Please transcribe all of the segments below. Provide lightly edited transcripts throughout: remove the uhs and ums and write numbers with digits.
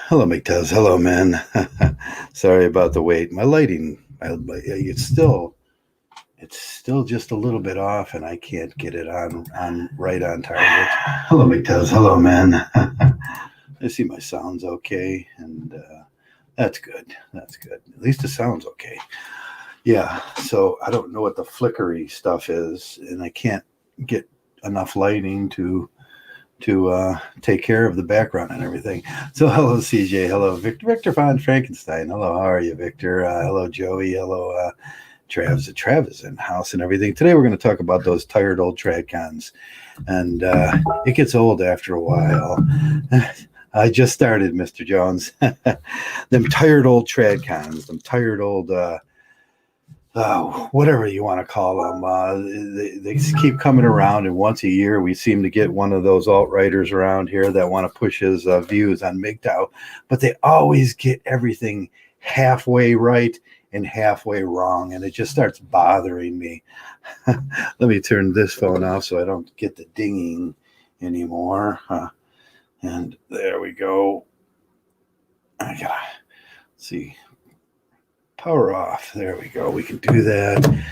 Hello, Mgtows. Hello, man. Sorry about the wait. My lighting, it's still just a little bit off, and I can't get it on right on target. Hello, Mgtows. Hello, man. I see my sound's okay, and that's good. That's good. At least the sound's okay. Yeah. So I don't know what the flickery stuff is, and I can't get enough lighting to take care of the background and everything. So hello, CJ. Hello, Victor von Frankenstein. Hello, how are you, Victor? Hello, Joey. Hello, Travis. Travis in house and everything. Today we're going to talk about those tired old Tradcons, and it gets old after a while. I just started, Mr. Jones. Them tired old Tradcons, them tired old whatever you want to call them. They keep coming around, and once a year we seem to get one of those alt-righters around here that want to push his views on Mgtow, but they always get everything halfway right and halfway wrong, and it just starts bothering me. Let me turn this phone off so I don't get the dinging anymore. And there we go. I gotta see. Power off. There we go. We can do that.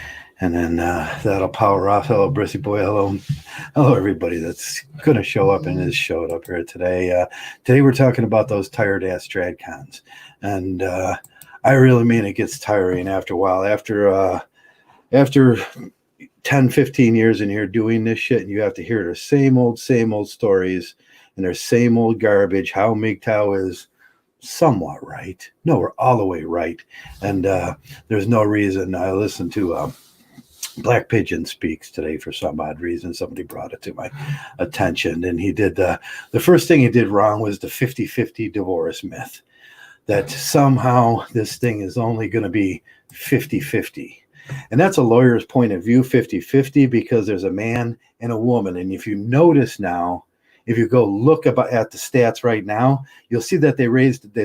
And then that'll power off. Hello, Brissy Boy. Hello, everybody that's going to show up and has showed up here today. Today we're talking about those tired-ass Tradcons. And I really mean it gets tiring after a while. After 10, 15 years in here doing this shit, and you have to hear the same old stories and their same old garbage, how Mgtow is somewhat right. No, we're all the way right. And there's no reason. I listened to Black Pigeon Speaks today for some odd reason. Somebody brought it to my attention. And he did the first thing he did wrong was the 50-50 divorce myth. That somehow this thing is only going to be 50-50. And that's a lawyer's point of view, 50-50, because there's a man and a woman. And if you notice now, if you go look at the stats right now, you'll see that they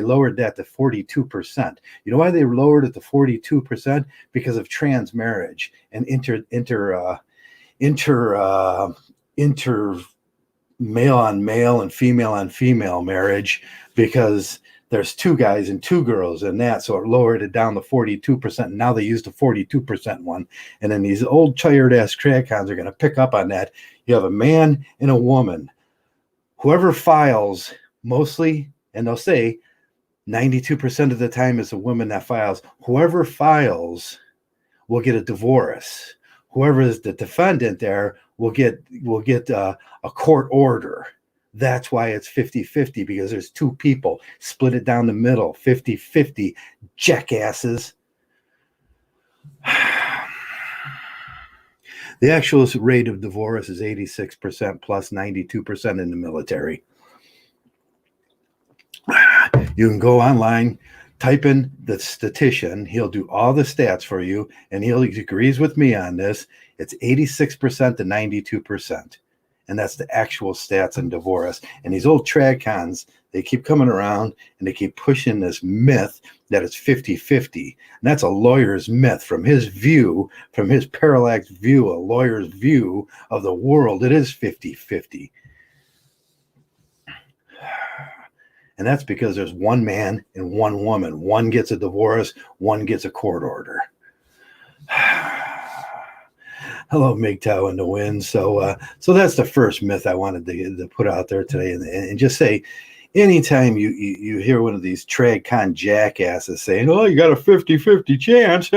lowered that to 42%. You know why they lowered it to 42%? Because of trans marriage and inter male on male and female on female marriage, because there's two guys and two girls in that, so it lowered it down to 42%. And now they use the 42% one, and then these old tired ass Tradcons are going to pick up on that. You have a man and a woman. Whoever files mostly, and they'll say 92% of the time it's a woman that files. Whoever files will get a divorce. Whoever is the defendant there will get a court order. That's why it's 50-50, because there's two people. Split it down the middle, 50-50, jackasses. The actual rate of divorce is 86% plus 92% in the military. You can go online, type in the statistician. He'll do all the stats for you, and he agrees with me on this. It's 86% to 92%. And that's the actual stats in divorce. And these old Tradcons, they keep coming around and they keep pushing this myth that it's 50-50. And that's a lawyer's myth from his view, from his parallax view, a lawyer's view of the world. It is 50-50. And that's because there's one man and one woman. One gets a divorce, one gets a court order. Hello, Mgtow in the wind. So that's the first myth I wanted to put out there today, and just say, anytime you hear one of these Tradcon jackasses saying, "Oh, you got a 50-50 chance,"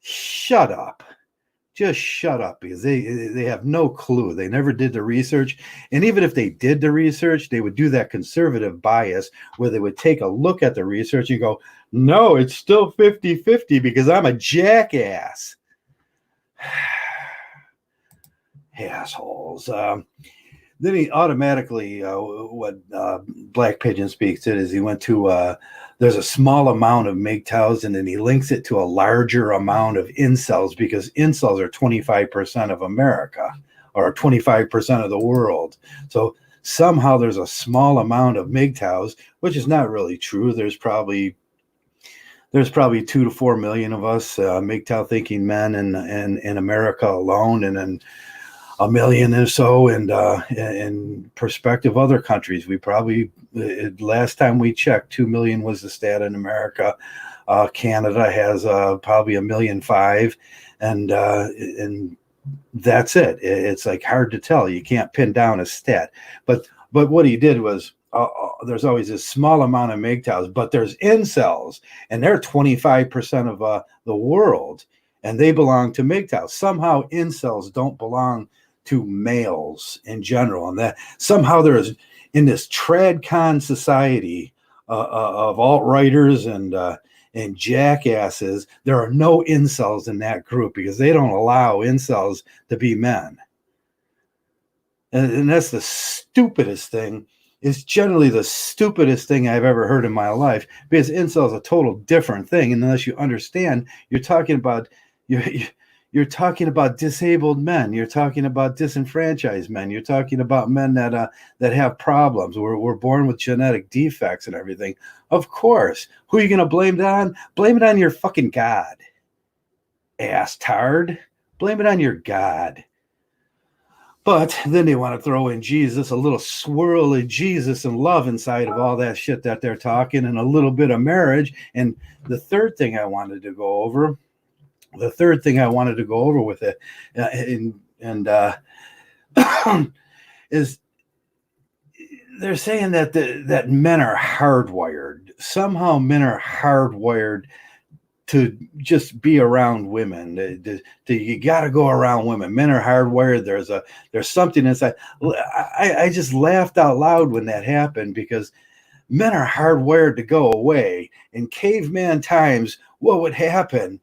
shut up. Just shut up, because they have no clue. They never did the research. And even if they did the research, they would do that conservative bias where they would take a look at the research and go, "No, it's still 50-50 because I'm a jackass." Assholes. Then he automatically, what Black Pigeon Speaks did is he went to, there's a small amount of Mgtows, and then he links it to a larger amount of incels, because incels are 25% of America, or 25% of the world. So somehow there's a small amount of Mgtows, which is not really true. There's probably 2 to 4 million of us Mgtow thinking men in America alone, and then a million or so, and in prospective other countries, we probably last time we checked, 2 million was the stat in America. Canada has probably 1.5 million, and that's it. It's like hard to tell. You can't pin down a stat. But what he did was there's always a small amount of Mgtows, but there's incels, and they're 25% of the world, and they belong to Mgtows. Somehow incels don't belong to males in general, and that somehow there's in this Tradcon society of alt-righters and jackasses, there are no incels in that group because they don't allow incels to be men. And that's the stupidest thing. It's generally the stupidest thing I've ever heard in my life, because incel is a total different thing. And unless you understand, you're talking about disabled men. You're talking about disenfranchised men. You're talking about men that have problems. We're born with genetic defects and everything. Of course. Who are you going to blame that on? Blame it on your fucking God. Ass-tard. Blame it on your God. But then they want to throw in Jesus, a little swirl of Jesus and love inside of all that shit that they're talking, and a little bit of marriage. And the third thing I wanted to go over with it, is they're saying that men are hardwired. Somehow men are hardwired to just be around women. You got to go around women. Men are hardwired. There's something inside. I just laughed out loud when that happened, because men are hardwired to go away. In caveman times, what would happen?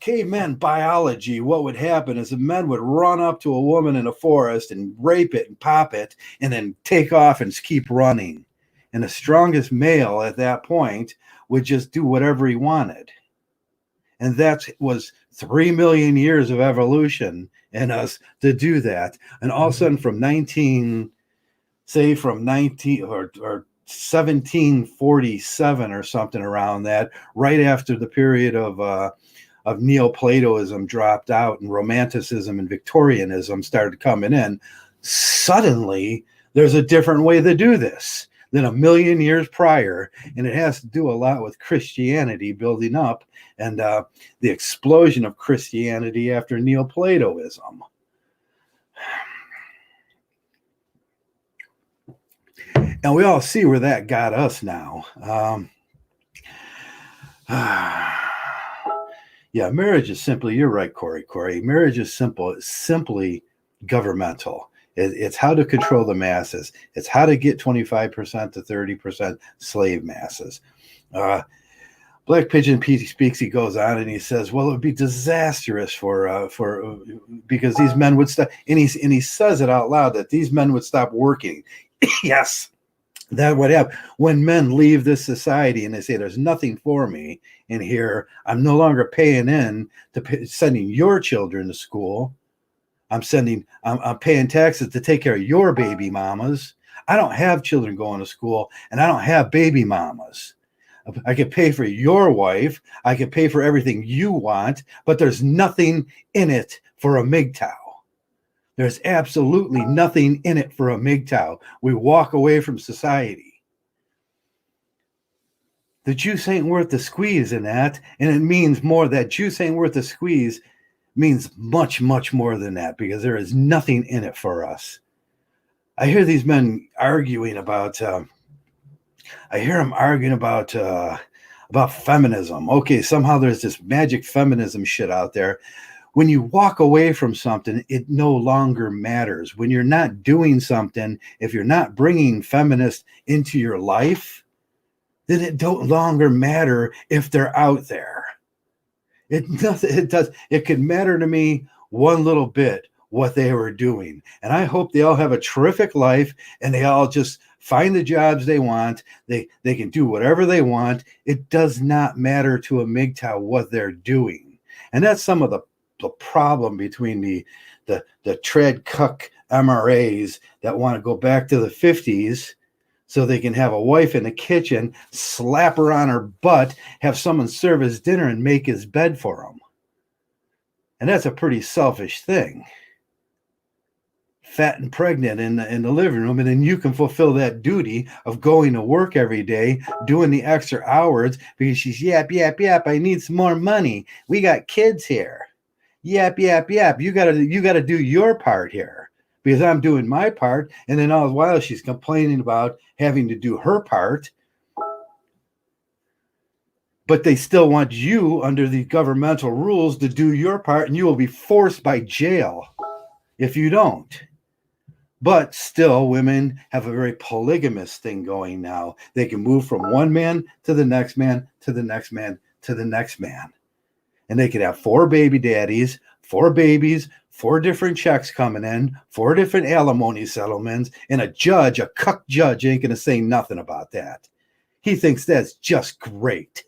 Caveman biology, what would happen is the men would run up to a woman in a forest and rape it and pop it and then take off and keep running. And the strongest male at that point would just do whatever he wanted. And that was 3 million years of evolution in us to do that. And all of a sudden from 1747 or something around that, right after the period of Neoplatonism dropped out and Romanticism and Victorianism started coming in, suddenly there's a different way to do this than a million years prior. And it has to do a lot with Christianity building up and the explosion of Christianity after Neoplatonism. And we all see where that got us now. Yeah, marriage is simply, you're right, Corey. Marriage is simple. It's simply governmental. It's how to control the masses. It's how to get 25% to 30% slave masses. Black Pigeon Pete speaks. He goes on and he says, "Well, it would be disastrous for because these men would stop." And he says it out loud that these men would stop working. Yes, that would happen when men leave this society and they say, "There's nothing for me in here. I'm no longer paying in to sending your children to school. I'm paying taxes to take care of your baby mamas. I don't have children going to school, and I don't have baby mamas. I can pay for your wife. I can pay for everything you want, but there's nothing in it for a Mgtow. There's absolutely nothing in it for a Mgtow. We walk away from society. The juice ain't worth the squeeze in that, and it means more. That juice ain't worth the squeeze means much, much more than that, because there is nothing in it for us. I hear these men arguing about feminism. Okay, somehow there's this magic feminism shit out there. When you walk away from something, it no longer matters. When you're not doing something, if you're not bringing feminists into your life, then it don't longer matter if they're out there. It could matter to me one little bit what they were doing. And I hope they all have a terrific life and they all just find the jobs they want. They can do whatever they want. It does not matter to a Mgtow what they're doing. And that's some of the problem between the Tradcuck MRAs that want to go back to the 50s so they can have a wife in the kitchen, slap her on her butt, have someone serve his dinner and make his bed for him. And that's a pretty selfish thing. fat and pregnant in the living room, and then you can fulfill that duty of going to work every day, doing the extra hours because she's yap, yap, yap. I need some more money. We got kids here. Yap, yap, yap. You gotta do your part here because I'm doing my part. And then all the while she's complaining about having to do her part. But they still want you under the governmental rules to do your part, and you will be forced by jail if you don't. But still, women have a very polygamous thing going now. They can move from one man to the next man, to the next man, to the next man. And they could have 4 baby daddies, 4 babies, 4 different checks coming in, 4 different alimony settlements, and a cuck judge ain't going to say nothing about that. He thinks that's just great.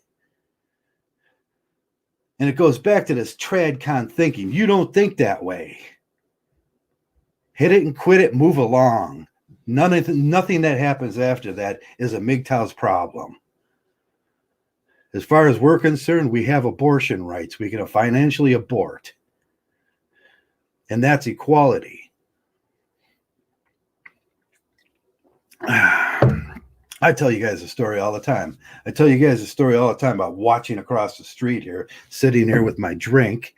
And it goes back to this Tradcon thinking. You don't think that way. Hit it and quit it, move along. Nothing that happens after that is a Mgtow's problem. As far as we're concerned, we have abortion rights. We can financially abort. And that's equality. I tell you guys a story all the time. I tell you guys a story all the time about watching across the street here, sitting here with my drink,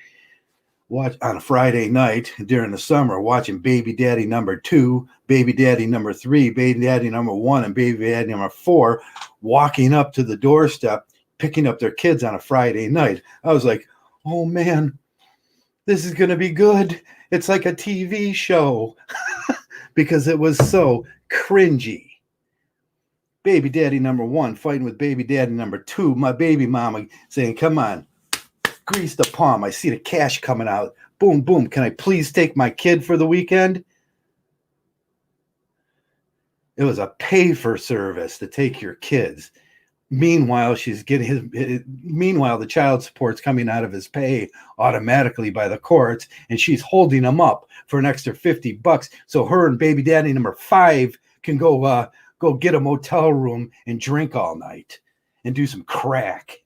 watch on a Friday night during the summer, watching baby daddy number 2, baby daddy number 3, baby daddy number 1, and baby daddy number 4 walking up to the doorstep, picking up their kids on a Friday night. I was like, oh man, this is going to be good. It's like a TV show because it was so cringy. Baby daddy number 1 fighting with baby daddy number 2. My baby mama saying, come on, grease the palm. I see the cash coming out. Boom, boom. Can I please take my kid for the weekend? It was a pay for service to take your kids. Meanwhile, meanwhile, the child support's coming out of his pay automatically by the courts, and she's holding him up for an extra $50 so her and baby daddy number 5 can go get a motel room and drink all night and do some crack.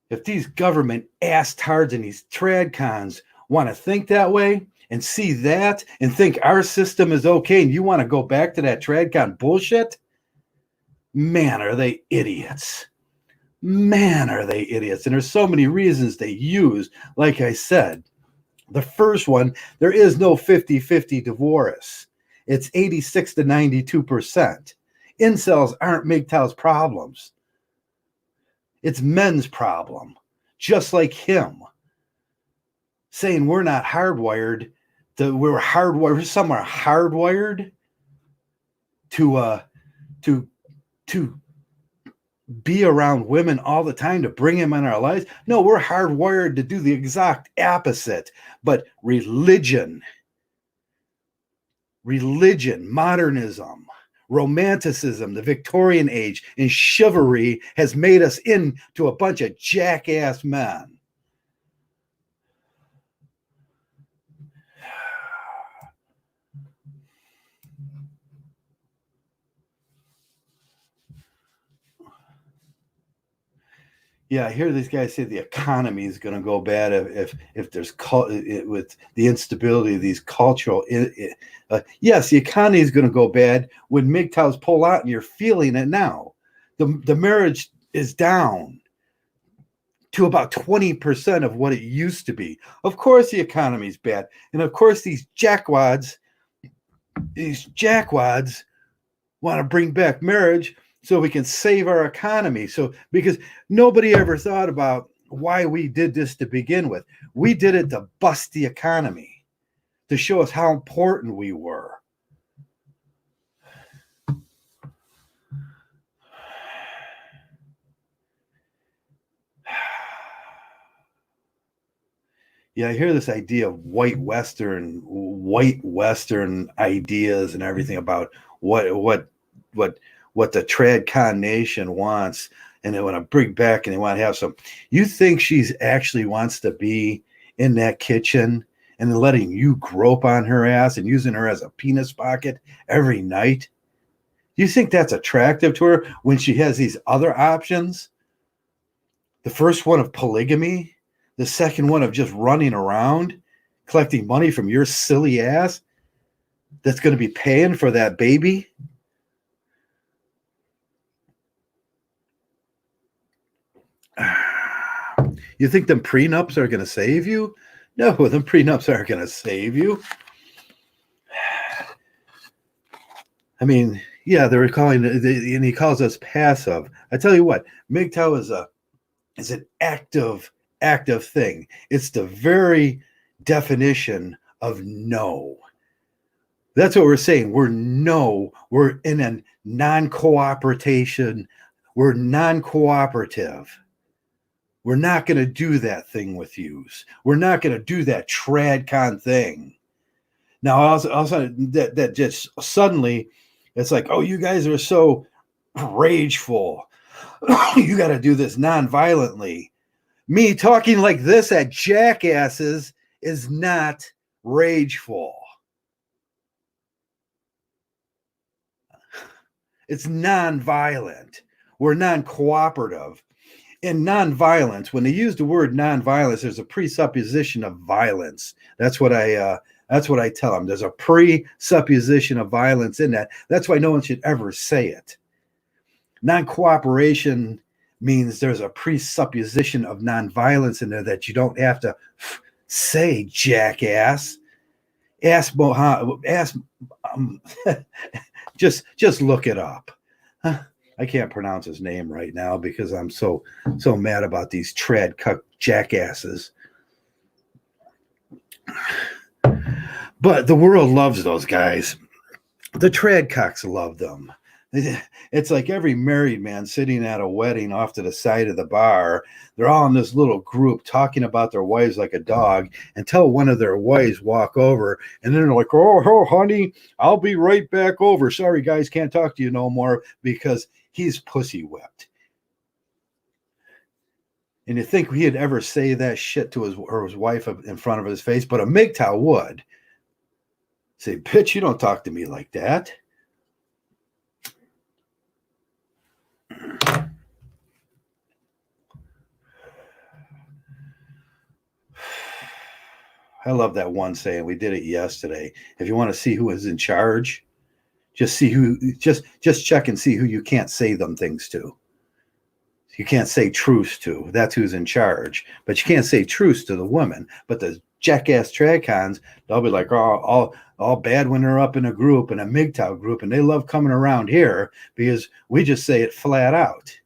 If these government ass-tards and these Tradcons want to think that way and see that and think our system is okay and you want to go back to that Tradcon bullshit, man, are they idiots. Man, are they idiots. And there's so many reasons they use. Like I said, the first one, there is no 50-50 divorce. It's 86 to 92%. Incels aren't Mgtow's problems. It's men's problem, just like him. Saying we're not hardwired, we're hardwired, some are hardwired to be around women all the time, to bring them in our lives. No, we're hardwired to do the exact opposite. But religion, modernism, romanticism, the Victorian age, and chivalry has made us into a bunch of jackass men. Yeah, I hear these guys say the economy is going to go bad if there's with the instability of these cultural. Yes, the economy is going to go bad when Mgtow's pull out, and you're feeling it now. The marriage is down to about 20% of what it used to be. Of course, the economy is bad, and of course, these jackwads want to bring back marriage so we can save our economy. So, because nobody ever thought about why we did this to begin with. We did it to bust the economy, to show us how important we were. Yeah, I hear this idea of white Western ideas and everything about what the Tradcon nation wants, and they want to bring back and they want to have some. You think she's actually wants to be in that kitchen and then letting you grope on her ass and using her as a penis pocket every night? You think that's attractive to her when she has these other options? The first one of polygamy, the second one of just running around, collecting money from your silly ass that's going to be paying for that baby? You think them prenups are going to save you? No, them prenups aren't going to save you. I mean, yeah, they're calling it, and he calls us passive. I tell you what, Mgtow is an active thing. It's the very definition of no. That's what we're saying. We're in a non-cooperation. We're non-cooperative. We're not going to do that thing with yous. We're not going to do that Tradcon thing. Now, also that just suddenly, it's like, oh, you guys are so rageful. You got to do this non-violently. Me talking like this at jackasses is not rageful. It's non-violent. We're non-cooperative. In non-violence, when they use the word non-violence, there's a presupposition of violence. That's what I tell them. There's a presupposition of violence in that. That's why no one should ever say it. Non-cooperation means there's a presupposition of non-violence in there that you don't have to say, jackass. Just look it up. I can't pronounce his name right now because I'm so mad about these Tradcon jackasses. But the world loves those guys. The Tradcocks love them. It's like every married man sitting at a wedding off to the side of the bar. They're all in this little group talking about their wives like a dog until one of their wives walk over, and then they're like, oh, honey, I'll be right back over. Sorry, guys, can't talk to you no more because he's pussy whipped. And you think he'd ever say that shit to his wife in front of his face, but a Mgtow would say, bitch, you don't talk to me like that. I love that one saying. We did it yesterday. If you want to see who is in charge, just check and see who you can't say them things to. You can't say truce to. That's who's in charge. But you can't say truce to the women. But the jackass Tradcons, they'll be like, oh, all bad when they're up in a group, in a Mgtow group, and they love coming around here because we just say it flat out.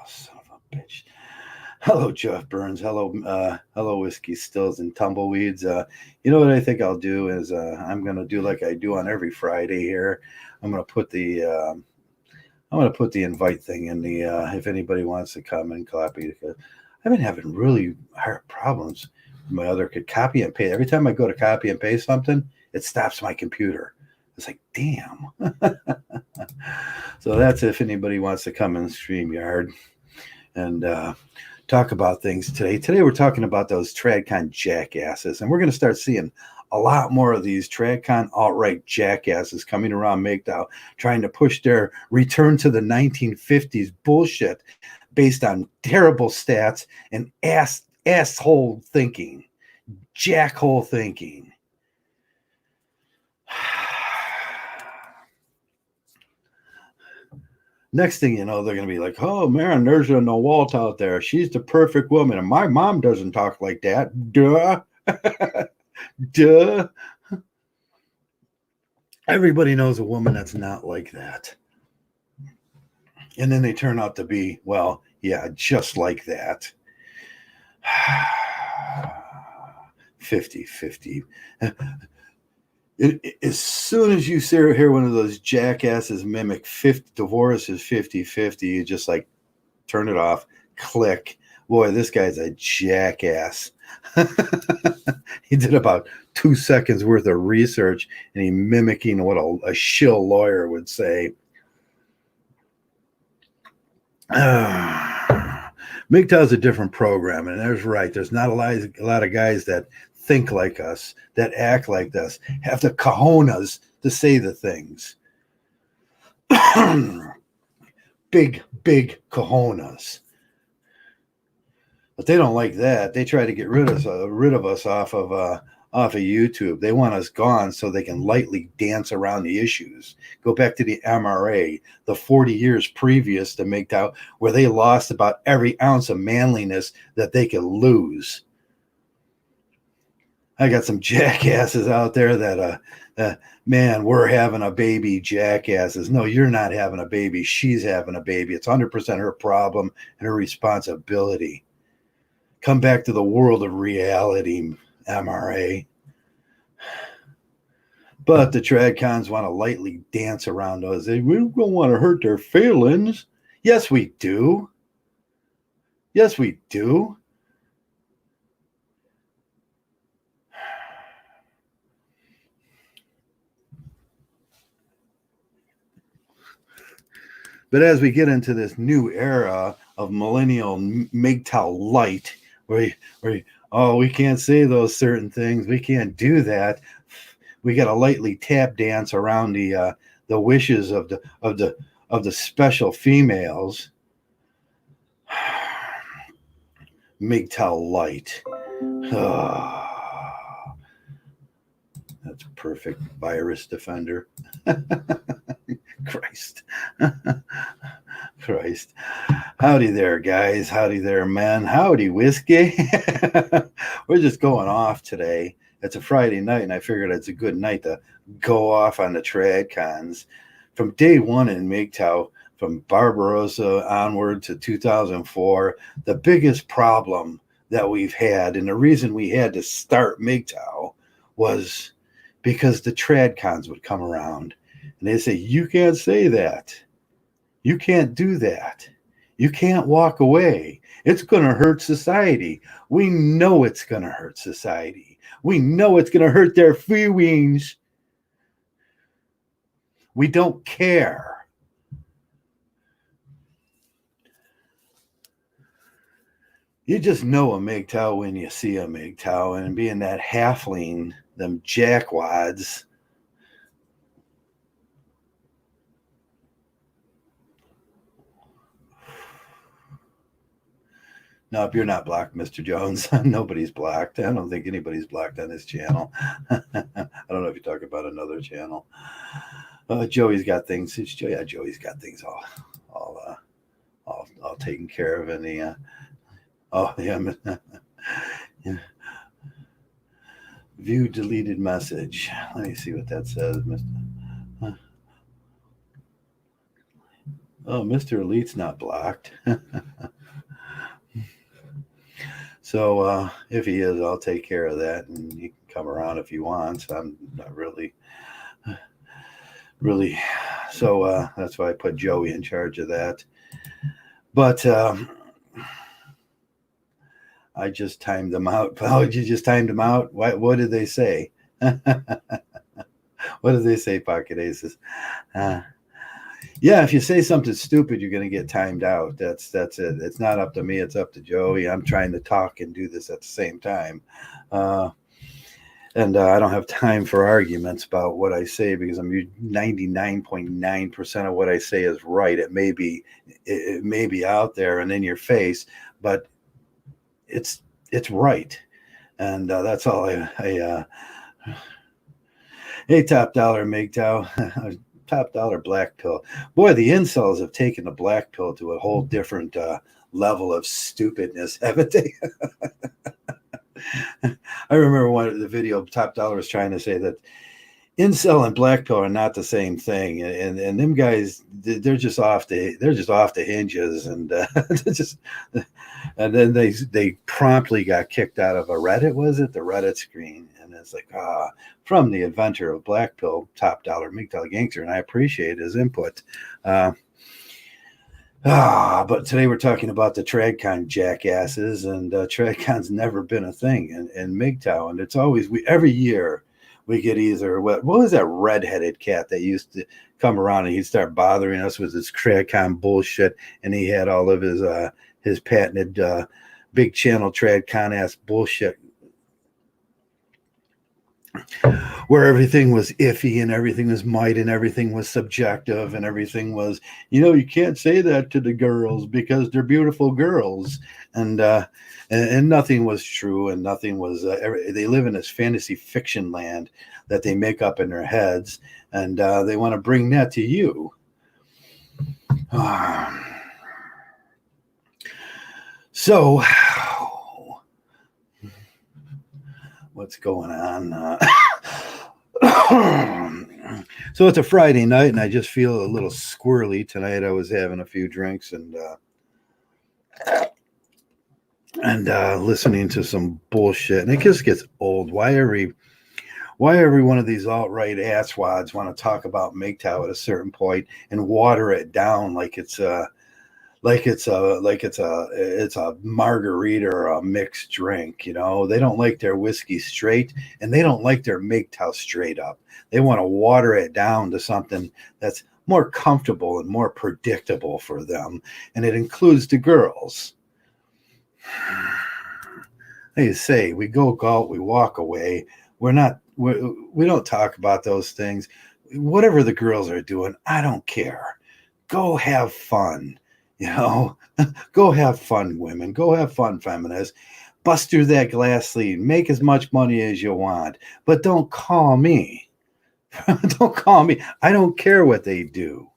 Son of a bitch. Hello, Jeff Burns. Hello, Whiskey Stills and Tumbleweeds. You know what I think I'll do is I'm going to do like I do on every Friday here. I'm going to put the invite thing in the if anybody wants to come and copy. I've been having really hard problems with my other copy and paste. Every time I go to copy and paste something, it stops my computer. It's like, damn. So that's if anybody wants to come in the StreamYard and talk about things today. Today we're talking about those Tradcon jackasses, and we're going to start seeing a lot more of these Tradcon alt-right jackasses coming around Mgtow, trying to push their return to the 1950s bullshit based on terrible stats and asshole thinking, jackhole thinking. Next thing you know, they're going to be like, oh, man, there's a Nawalt out there. She's the perfect woman. And my mom doesn't talk like that. Duh. Duh. Everybody knows a woman that's not like that. And then they turn out to be, well, yeah, just like that. 50-50. As soon as you hear one of those jackasses mimic divorce is 50-50, you just like turn it off, click. Boy, this guy's a jackass. He did about 2 seconds worth of research and he mimicking what a shill lawyer would say. Mgtow's a different program, and there's right. There's not a lot of guys that think like us, that act like us, have the cojones to say the things. Big cojones. But they don't like that. They try to get rid of us off of YouTube. They want us gone so they can lightly dance around the issues. Go back to the MRA, the 40 years previous to Mgtow, where they lost about every ounce of manliness that they could lose. I got some jackasses out there that, man, we're having a baby, jackasses. No, you're not having a baby. She's having a baby. It's 100% her problem and her responsibility. Come back to the world of reality, MRA. But the Tradcons want to lightly dance around us. We don't want to hurt their feelings. Yes, we do. Yes, we do. But as we get into this new era of millennial Mgtow light, where we can't say those certain things, we can't do that. We got to lightly tap dance around the wishes of the special females. Mgtow light. That's perfect virus defender. Christ. Christ. Howdy there, guys. Howdy there, men. Howdy, whiskey. We're just going off today. It's a Friday night, and I figured it's a good night to go off on the Tradcons. From day one in Mgtow, from Barbarossa onward to 2004, the biggest problem that we've had, and the reason we had to start Mgtow, was because the Tradcons would come around and they'd say, you can't say that. You can't do that. You can't walk away. It's going to hurt society. We know it's going to hurt society. We know it's going to hurt their feelings. We don't care. You just know a Mgtow when you see a Mgtow, and being that halfling, them jackwads. No, if you're not blocked, Mr. Jones, nobody's blocked. I don't think anybody's blocked on this channel. I don't know if you're talking about another channel. Joey's got things. Joey's got things all taken care of in the. Oh yeah. View deleted message. Let me see what that says, Mr. Oh, Mr. Elite's not blocked. So if he is, I'll take care of that, and you can come around if you want. So I'm not really. So that's why I put Joey in charge of that. But I just timed them out. Oh, you just timed them out? What did they say? What did they say, Pocket Aces? Yeah, if you say something stupid, you're going to get timed out. That's it. It's not up to me. It's up to Joey. I'm trying to talk and do this at the same time. And I don't have time for arguments about what I say, because I'm 99.9% of what I say is right. It may be out there and in your face, but it's right. And that's all hey, Top Dollar Mgtow. Top Dollar black pill. Boy, the incels have taken the black pill to a whole different level of stupidness, haven't they? I remember one of the video Top Dollar was trying to say that incel and black pill are not the same thing, and them guys, they're just off the hinges, and and then they promptly got kicked out of a Reddit. Was it the Reddit screen? And it's like, from the inventor of black pill, Top Dollar Mgtow Gangster, and I appreciate his input. But today we're talking about the Tradcon jackasses, and Tradcon's never been a thing in Mgtow, and it's always every year we get either what was that redheaded cat that used to come around and he'd start bothering us with his Tradcon bullshit, and he had all of his patented big channel Tradcon ass bullshit where everything was iffy and everything was might and everything was subjective and everything was, you can't say that to the girls because they're beautiful girls. And and nothing was true, and nothing was they live in this fantasy fiction land that they make up in their heads, and they want to bring that to you. So what's going on? So it's a Friday night, and I just feel a little squirrely tonight. I was having a few drinks and listening to some bullshit, and it just gets old. Why every one of these alt-right asswads want to talk about Mgtow at a certain point and water it down like it's a margarita or a mixed drink. They don't like their whiskey straight, and they don't like their Mgtow straight up. They want to water it down to something that's more comfortable and more predictable for them, and it includes the girls. They say we go out, we walk away. We don't talk about those things. Whatever the girls are doing, I don't care. Go have fun. Go have fun, women. Go have fun, feminists. Bust through that glass ceiling. Make as much money as you want. But don't call me. Don't call me. I don't care what they do.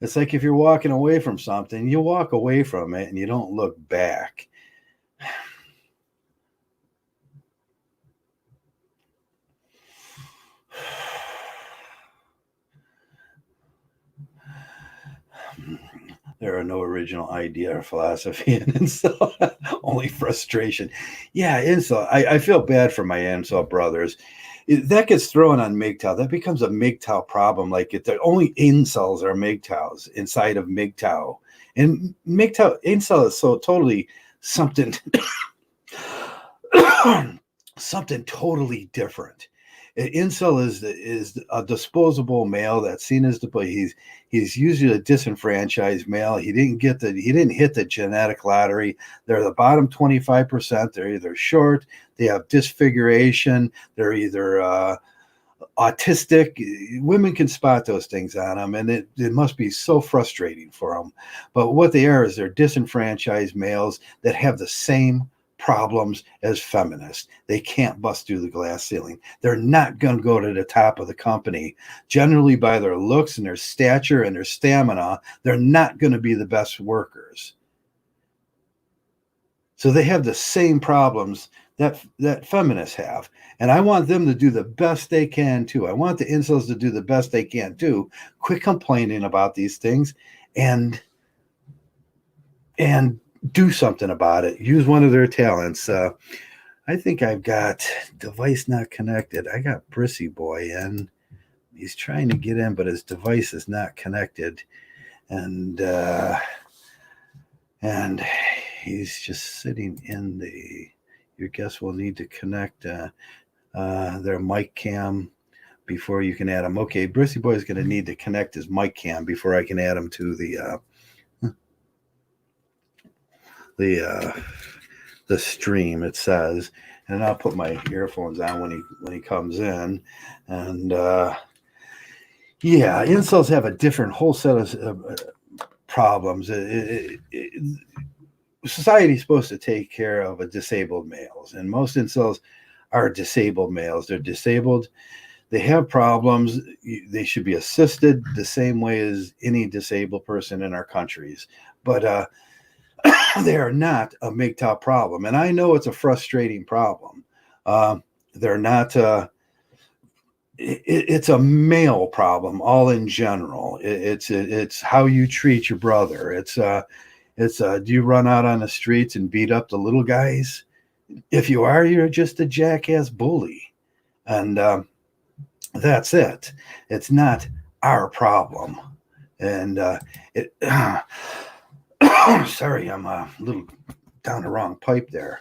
It's like if you're walking away from something, you walk away from it and you don't look back. There are no original idea or philosophy in incel, only frustration. Yeah, incel. I feel bad for my incel brothers. That gets thrown on Mgtow. That becomes a Mgtow problem. Like the only incels are Mgtows inside of Mgtow. And Mgtow, incel is so totally something, something totally different. An incel is a disposable male that's seen as he's usually a disenfranchised male. He didn't hit the genetic lottery. They're the bottom 25%. They're either short, they have disfiguration, they're either autistic. Women can spot those things on them, and it must be so frustrating for them. But what they are is they're disenfranchised males that have the same problems as feminists. They can't bust through the glass ceiling. They're not going to go to the top of the company. Generally, by their looks and their stature and their stamina, they're not going to be the best workers. So they have the same problems that feminists have. And I want them to do the best they can too. I want the incels to do the best they can too. Quit complaining about these things and do something about it. Use one of their talents. I think I've got device not connected. I got Brissy Boy in. He's trying to get in, but his device is not connected. And he's just sitting in your guest will need to connect their mic cam before you can add him. Okay, Brissy Boy is going to need to connect his mic cam before I can add him to the stream, it says. And I'll put my earphones on when he comes in. And incels have a different whole set of problems. Society's supposed to take care of disabled males, and most incels are disabled males. They're disabled. They have problems. They should be assisted the same way as any disabled person in our countries. But they are not a Mgtow problem. And I know it's a frustrating problem. They're not, it's a male problem all in general. It's how you treat your brother. It's do you run out on the streets and beat up the little guys? If you are, you're just a jackass bully. And that's it. It's not our problem. And sorry, I'm a little down the wrong pipe there.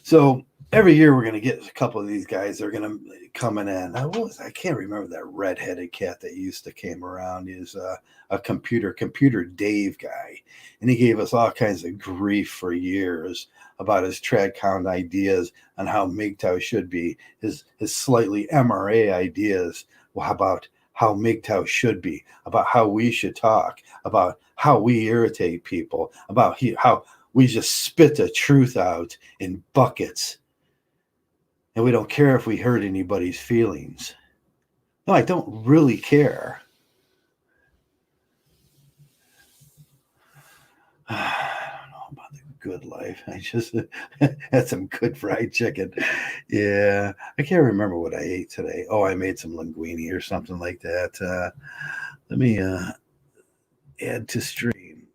So every year we're going to get a couple of these guys. They're going to coming in. I can't remember that redheaded cat that used to came around. He's a computer Dave guy, and he gave us all kinds of grief for years about his Tradcon ideas on how Mgtow should be. His slightly MRA ideas about how Mgtow should be, about how we should talk, about how we irritate people, about how we just spit the truth out in buckets. And we don't care if we hurt anybody's feelings. No, I don't really care. I don't know about the good life. I just had some good fried chicken. Yeah, I can't remember what I ate today. Oh, I made some linguine or something like that. Let me add to stream.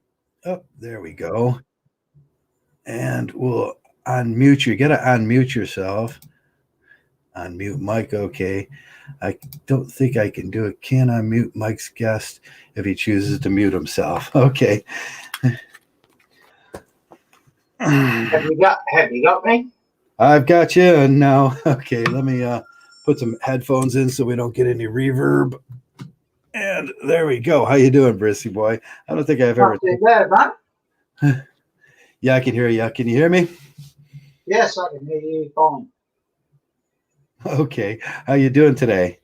Oh, there we go. And we'll unmute you. You got to unmute yourself. Unmute Mike. Okay. I don't think I can do it. Can unmute Mike's guest if he chooses to mute himself. Okay. Have you got me? I've got you. And now, okay, let me put some headphones in so we don't get any reverb. And there we go. How you doing, Brissy boy? I don't think I've ever. Not too bad, man. Yeah, I can hear you. Can you hear me? Yes, I can hear you fine. Okay. How you doing today?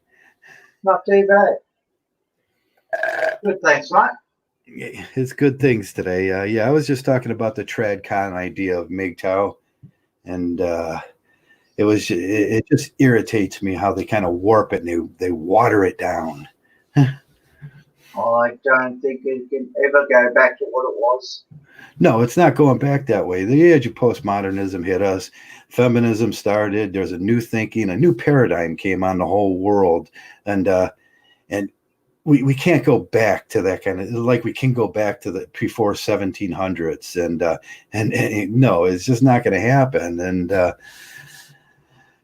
Not too bad. Good, thanks, mate. It's good things today. Yeah, I was just talking about the Tradcon idea of Mgtow, and it just irritates me how they kind of warp it and they water it down. I don't think it can ever go back to what it was. No, it's not going back that way. The age of postmodernism hit us. Feminism started. There's a new thinking, a new paradigm came on the whole world, and we can't go back to that kind of, like we can go back to the before 1700s, and no, it's just not going to happen. And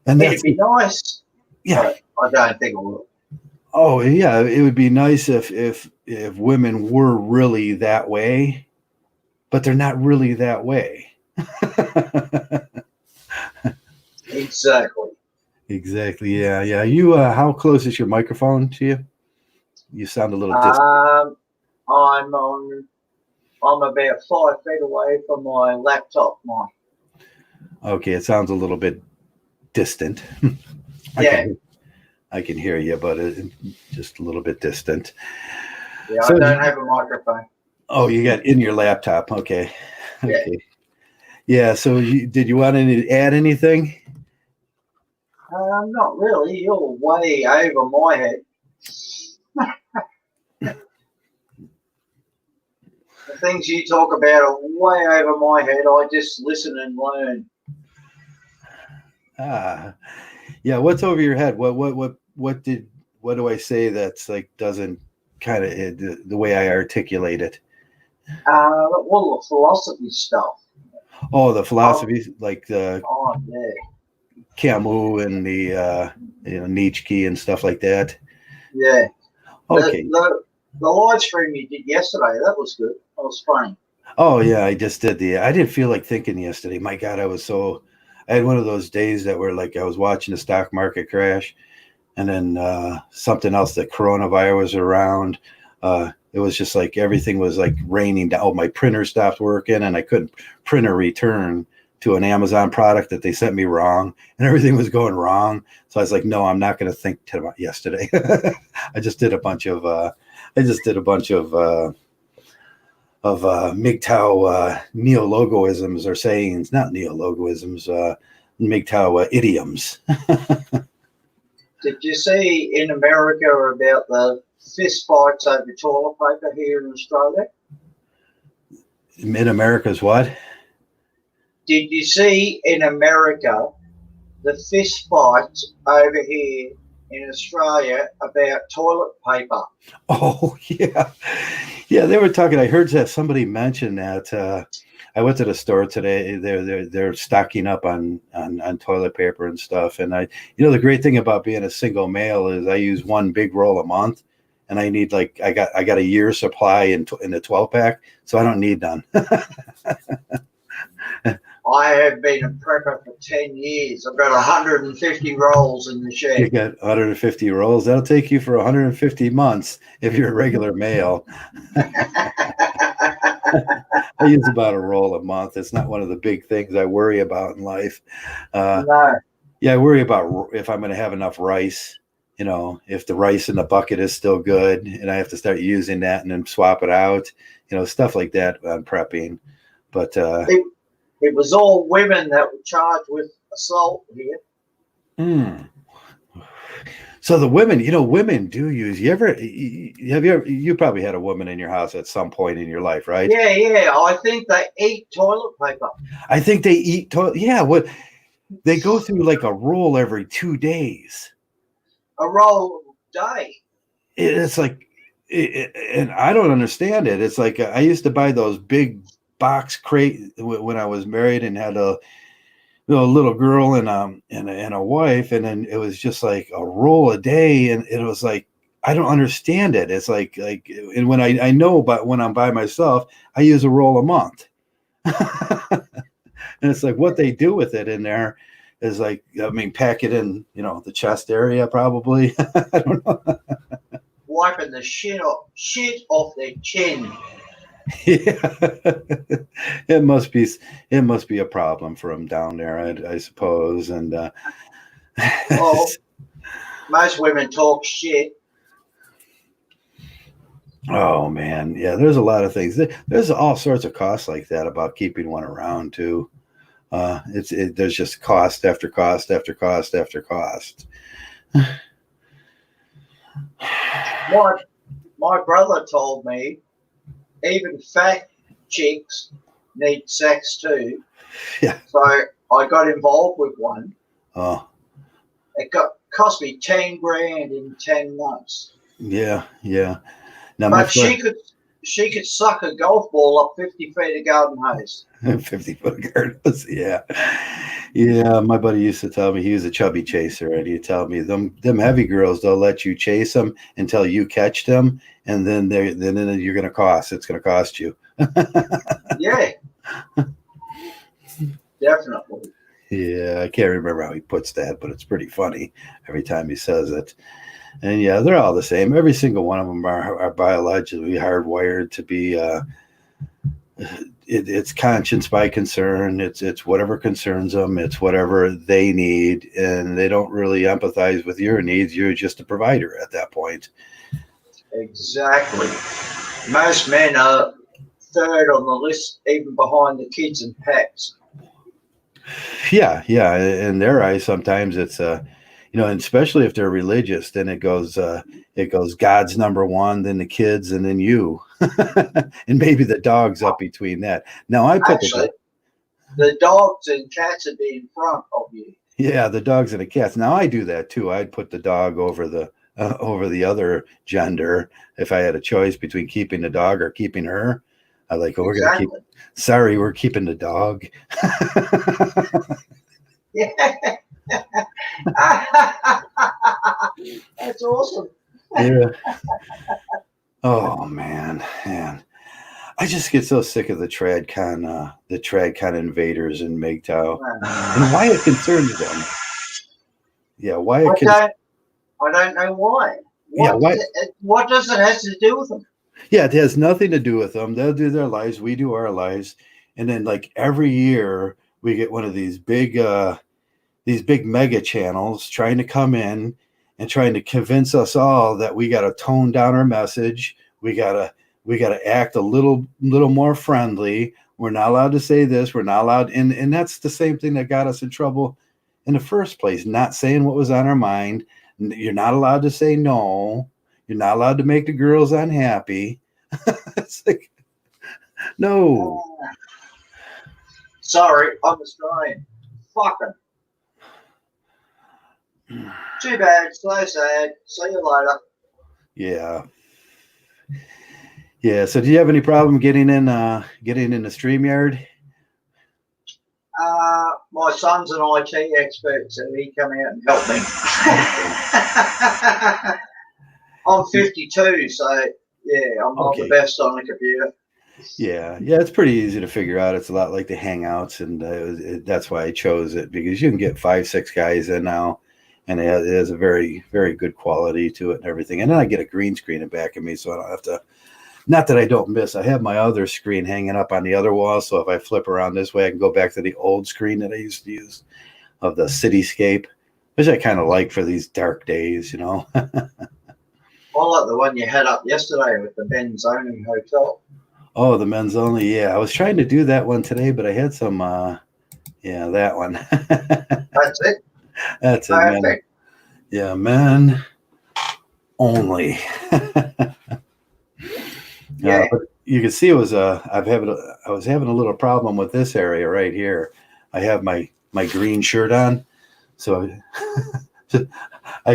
it'd be nice. Yeah, I don't think it will. Oh yeah, it would be nice if women were really that way, but they're not really that way. Exactly. Exactly. Yeah. You how close is your microphone to you? You sound a little distant. I'm about 5 feet away from my laptop mic. Okay, it sounds a little bit distant. I can hear you, but just a little bit distant. Yeah, so, I don't have a microphone. Oh, you got in your laptop. Okay. Yeah. Okay. Yeah. So, did you want to add anything? Not really. You're way over my head. The things you talk about are way over my head. I just listen and learn. Yeah. What's over your head? What do I say that's like doesn't kind of the way I articulate it? Well, the philosophy stuff. Oh, the philosophy, like the yeah. Camus and the Nietzsche and stuff like that. Yeah. Okay. The live stream you did yesterday, that was good. That was funny. Oh yeah, I just did I didn't feel like thinking yesterday. My God, I had one of those days that were like I was watching the stock market crash, and then something else, the coronavirus was around. It was just like everything was like raining down. Oh, my printer stopped working, and I couldn't print a return to an Amazon product that they sent me wrong, and everything was going wrong. So I was like, no, I'm not going to think about yesterday. I just did a bunch of Mgtow neologisms or sayings, not neologisms, Mgtow idioms. Did you see in America about the fist fights over toilet paper here in Australia? In America's what? Did you see in America the fist fights over here in Australia about toilet paper? Oh yeah, yeah. They were talking. I heard that somebody mentioned that. I went to the store today. They're stocking up on toilet paper and stuff. And the great thing about being a single male is I use one big roll a month, and I need I got a year's supply in the 12 pack, so I don't need none. I have been a prepper for 10 years. I've got 150 rolls in the You shed. got 150 rolls. That'll take you for 150 months if you're a regular male. I use about a roll a month. It's not one of the big things I worry about in life. No. Yeah, I worry about if I'm going to have enough rice. You know, if the rice in the bucket is still good and I have to start using that and then swap it out, you know, stuff like that on prepping. But it was all women that were charged with assault here. So the women, you know, women do use. You probably had a woman in your house at some point in your life, right? Yeah. I think they eat toilet paper. I think they eat toilet. Yeah, what they go through like a roll every 2 days. A roll a day. It's like, and I don't understand it. It's like I used to buy those big box crate when I was married and had a little girl and a wife, and then it was just like a roll a day, and it was like I don't understand it. It's like and when I know, but when I'm by myself, I use a roll a month, and it's like what they do with it in there is like, I mean, pack it in, you know, the chest area probably. I don't know. Wiping the shit off their chin. Yeah. it must be a problem for them down there, I suppose. And Well, most women talk shit. Oh man, yeah. There's a lot of things. There's all sorts of costs like that about keeping one around too. There's just cost after cost after cost after cost. My brother told me even fat chicks need sex too. Yeah. So I got involved with one. Oh. It cost me 10 grand in 10 months. Yeah. Now, but she could suck a golf ball up 50 feet of garden hose. 50-foot garden hose, yeah. My buddy used to tell me he was a chubby chaser, and he'd tell me them heavy girls, they'll let you chase them until you catch them, and then you're gonna cost. It's gonna cost you. Yeah, definitely. Yeah, I can't remember how he puts that, but it's pretty funny every time he says it. And yeah, they're all the same. Every single one of them are biologically hardwired to be. It's conscience by concern. It's whatever concerns them. It's whatever they need, and they don't really empathize with your needs. You're just a provider at that point. Exactly. Most men are third on the list, even behind the kids and pets. Yeah. In their eyes, sometimes it's and especially if they're religious, then it goes God's number one, then the kids, and then you, and maybe the dog's up between that. Now I put the dogs and cats would be in front of you. Yeah, the dogs and the cats. Now I do that too. I'd put the dog over the other gender if I had a choice between keeping the dog or keeping her. I like, we're keeping the dog. Yeah. That's awesome. Yeah. Oh man. I just get so sick of the Tradcon invaders in Mgtow. And why it concerns them. Yeah, why it I don't know why. What does it have to do with them? Yeah, it has nothing to do with them. They'll do their lives, we do our lives. And then like every year we get one of these big mega channels trying to come in and trying to convince us all that we got to tone down our message. We got to act a little more friendly. We're not allowed to say this. We're not allowed. And that's the same thing that got us in trouble in the first place, not saying what was on our mind. You're not allowed to say no. You're not allowed to make the girls unhappy. It's like, no. Sorry, I'm Australian. Fuck them. Too bad. So sad. See you later. Yeah. Yeah. So, do you have any problem getting in the StreamYard? My son's an IT expert, so he come out and help me. I'm 52, so yeah, I'm not the best on the computer. Yeah, yeah, it's pretty easy to figure out. It's a lot like the Hangouts, and that's why I chose it because you can get 5, 6 guys in now, and it has a very, very good quality to it and everything. And then I get a green screen in back of me, so I don't have to. Not that I don't miss. I have my other screen hanging up on the other wall, so if I flip around this way, I can go back to the old screen that I used to use of the cityscape, which I kind of like for these dark days, you know. I like the one you had up yesterday with the Ben's Only Hotel. Oh, the men's only. Yeah, I was trying to do that one today, but I had some. Yeah, that one. That's it. That's it, man. Perfect. Yeah, men only. Yeah. But you can see it was I was having a little problem with this area right here. I have my green shirt on, so I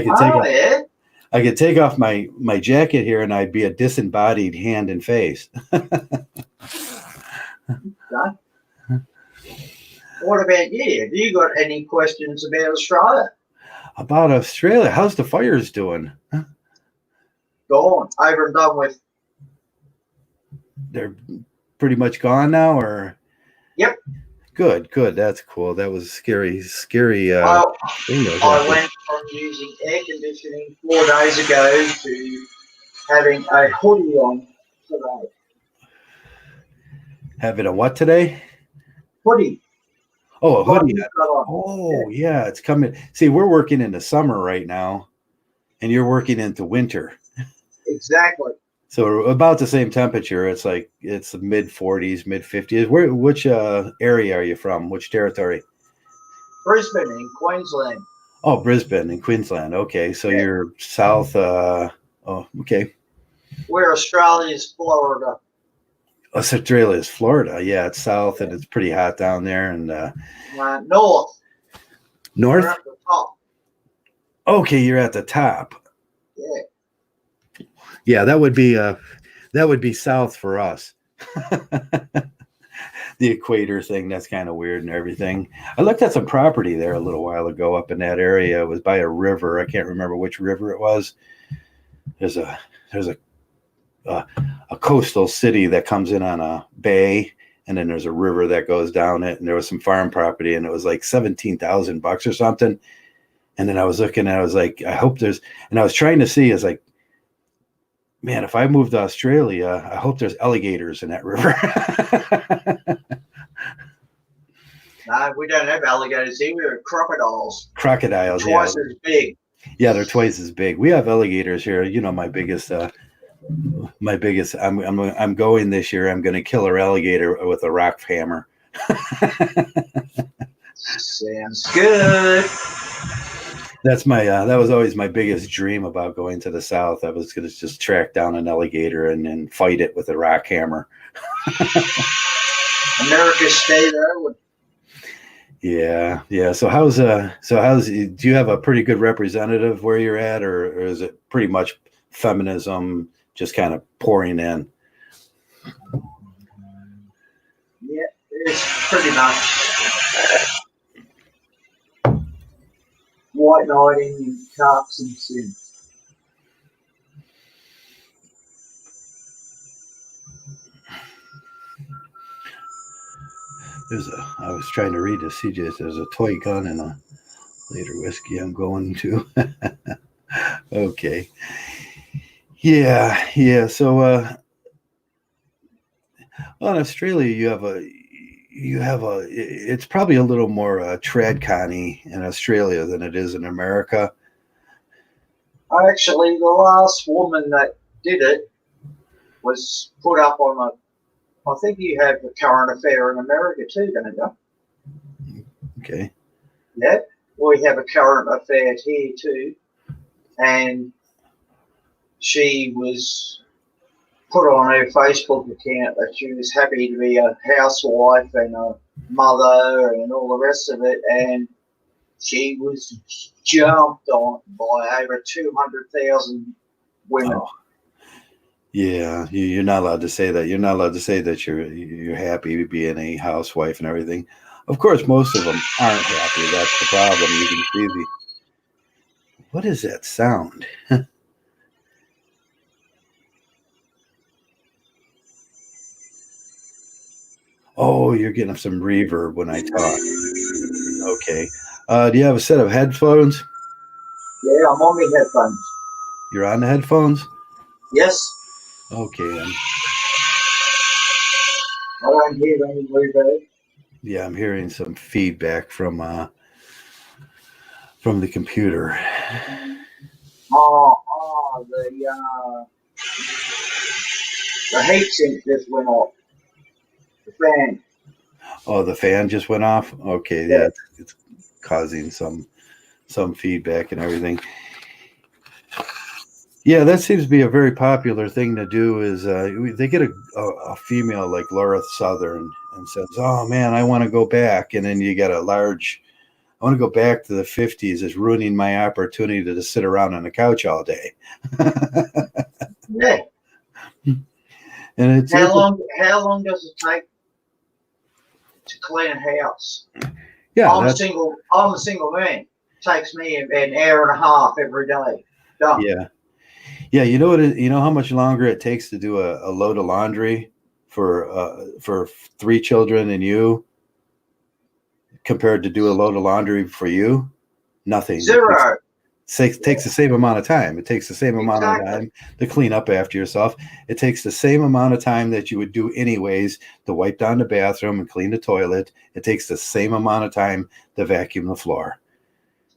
could take Oh, yeah. I could take off my jacket here, and I'd be a disembodied hand and face. Done. What about you? Have you got any questions about Australia? About Australia, how's the fires doing? Gone. Over and done with. They're pretty much gone now, or? Yep. Good, good. That's cool. That was scary. Well, Thing I went from using air conditioning 4 days ago to having a hoodie on today. Having a what today? Hoodie. Oh, a hoodie. On. Oh, yeah, it's coming. See, we're working in the summer right now, and you're working into winter. Exactly. So about the same temperature. It's like it's mid 40s, mid 50s. Which area are you from? Which territory? Brisbane in Queensland. Oh, Brisbane in Queensland. Okay, so Yeah. you're south. Oh, okay. We're Australia's Florida. Australia is Florida. Yeah, it's south, and it's pretty hot down there. And North. north. We're at the top. Okay, you're at the top. Yeah. Yeah, that would be south for us. The equator thing, that's kind of weird and everything. I looked at some property there a little while ago up in that area. It was by a river. I can't remember which river it was. There's a coastal city that comes in on a bay, and then there's a river that goes down it, and there was some farm property, and it was like $17,000 or something. And then I was looking, and I was like, I hope there's, and I was trying to see, is like, man, if I move to Australia, I hope there's alligators in that river. No, we don't have alligators here. We have crocodiles. Crocodiles, Twice as big. Yeah, they're twice as big. We have alligators here. You know, my biggest. I'm going this year. I'm going to kill an alligator with a rock hammer. Sounds good. That's my. That was always my biggest dream about going to the south. I was going to just track down an alligator and then fight it with a rock hammer. America stay there. Yeah. So how's do you have a pretty good representative where you're at, or is it pretty much feminism just kind of pouring in? Yeah, it's pretty much white knighting and carps and sin. I was trying to read the CJ. There's a toy gun and a later whiskey I'm going to. Okay. Yeah. So well, in Australia it's probably a little more Tradcon-y in Australia than it is in America. Actually, the last woman that did it was put up on I think you have the current affair in America too, don't you? Okay. Yeah, we have a current affair here too, and she was put on her Facebook account that she was happy to be a housewife and a mother and all the rest of it, and she was jumped on by over 200,000 women. Oh. Yeah, you're not allowed to say that. You're not allowed to say that you're happy being a housewife and everything. Of course, most of them aren't happy. That's the problem. You can see what is that sound? Oh, you're getting some reverb when I talk. Okay. Do you have a set of headphones? Yeah, I'm on my headphones. You're on the headphones? Yes, Okay. I don't hear any reverb. Yeah, I'm hearing some feedback from the computer. The heat sink just went off. The fan. Oh, the fan just went off. Okay, Yeah. yeah, it's causing some feedback and everything. Yeah, that seems to be a very popular thing to do. Is they get a female like Laura Southern and says, "Oh man, I want to go back," and then you get a large. I want to go back to the 50s. It's ruining my opportunity to sit around on the couch all day. Yeah. And it's How long does it take to clean a house? yeah, I'm a single man. It takes me an hour and a half every day. Done. yeah. You know what? You know how much longer it takes to do a load of laundry for 3 children and you compared to do a load of laundry for you? Nothing. Zero. Takes the same amount of time. It takes the same amount of time to clean up after yourself. It takes the same amount of time that you would do anyways to wipe down the bathroom and clean the toilet. It takes the same amount of time to vacuum the floor.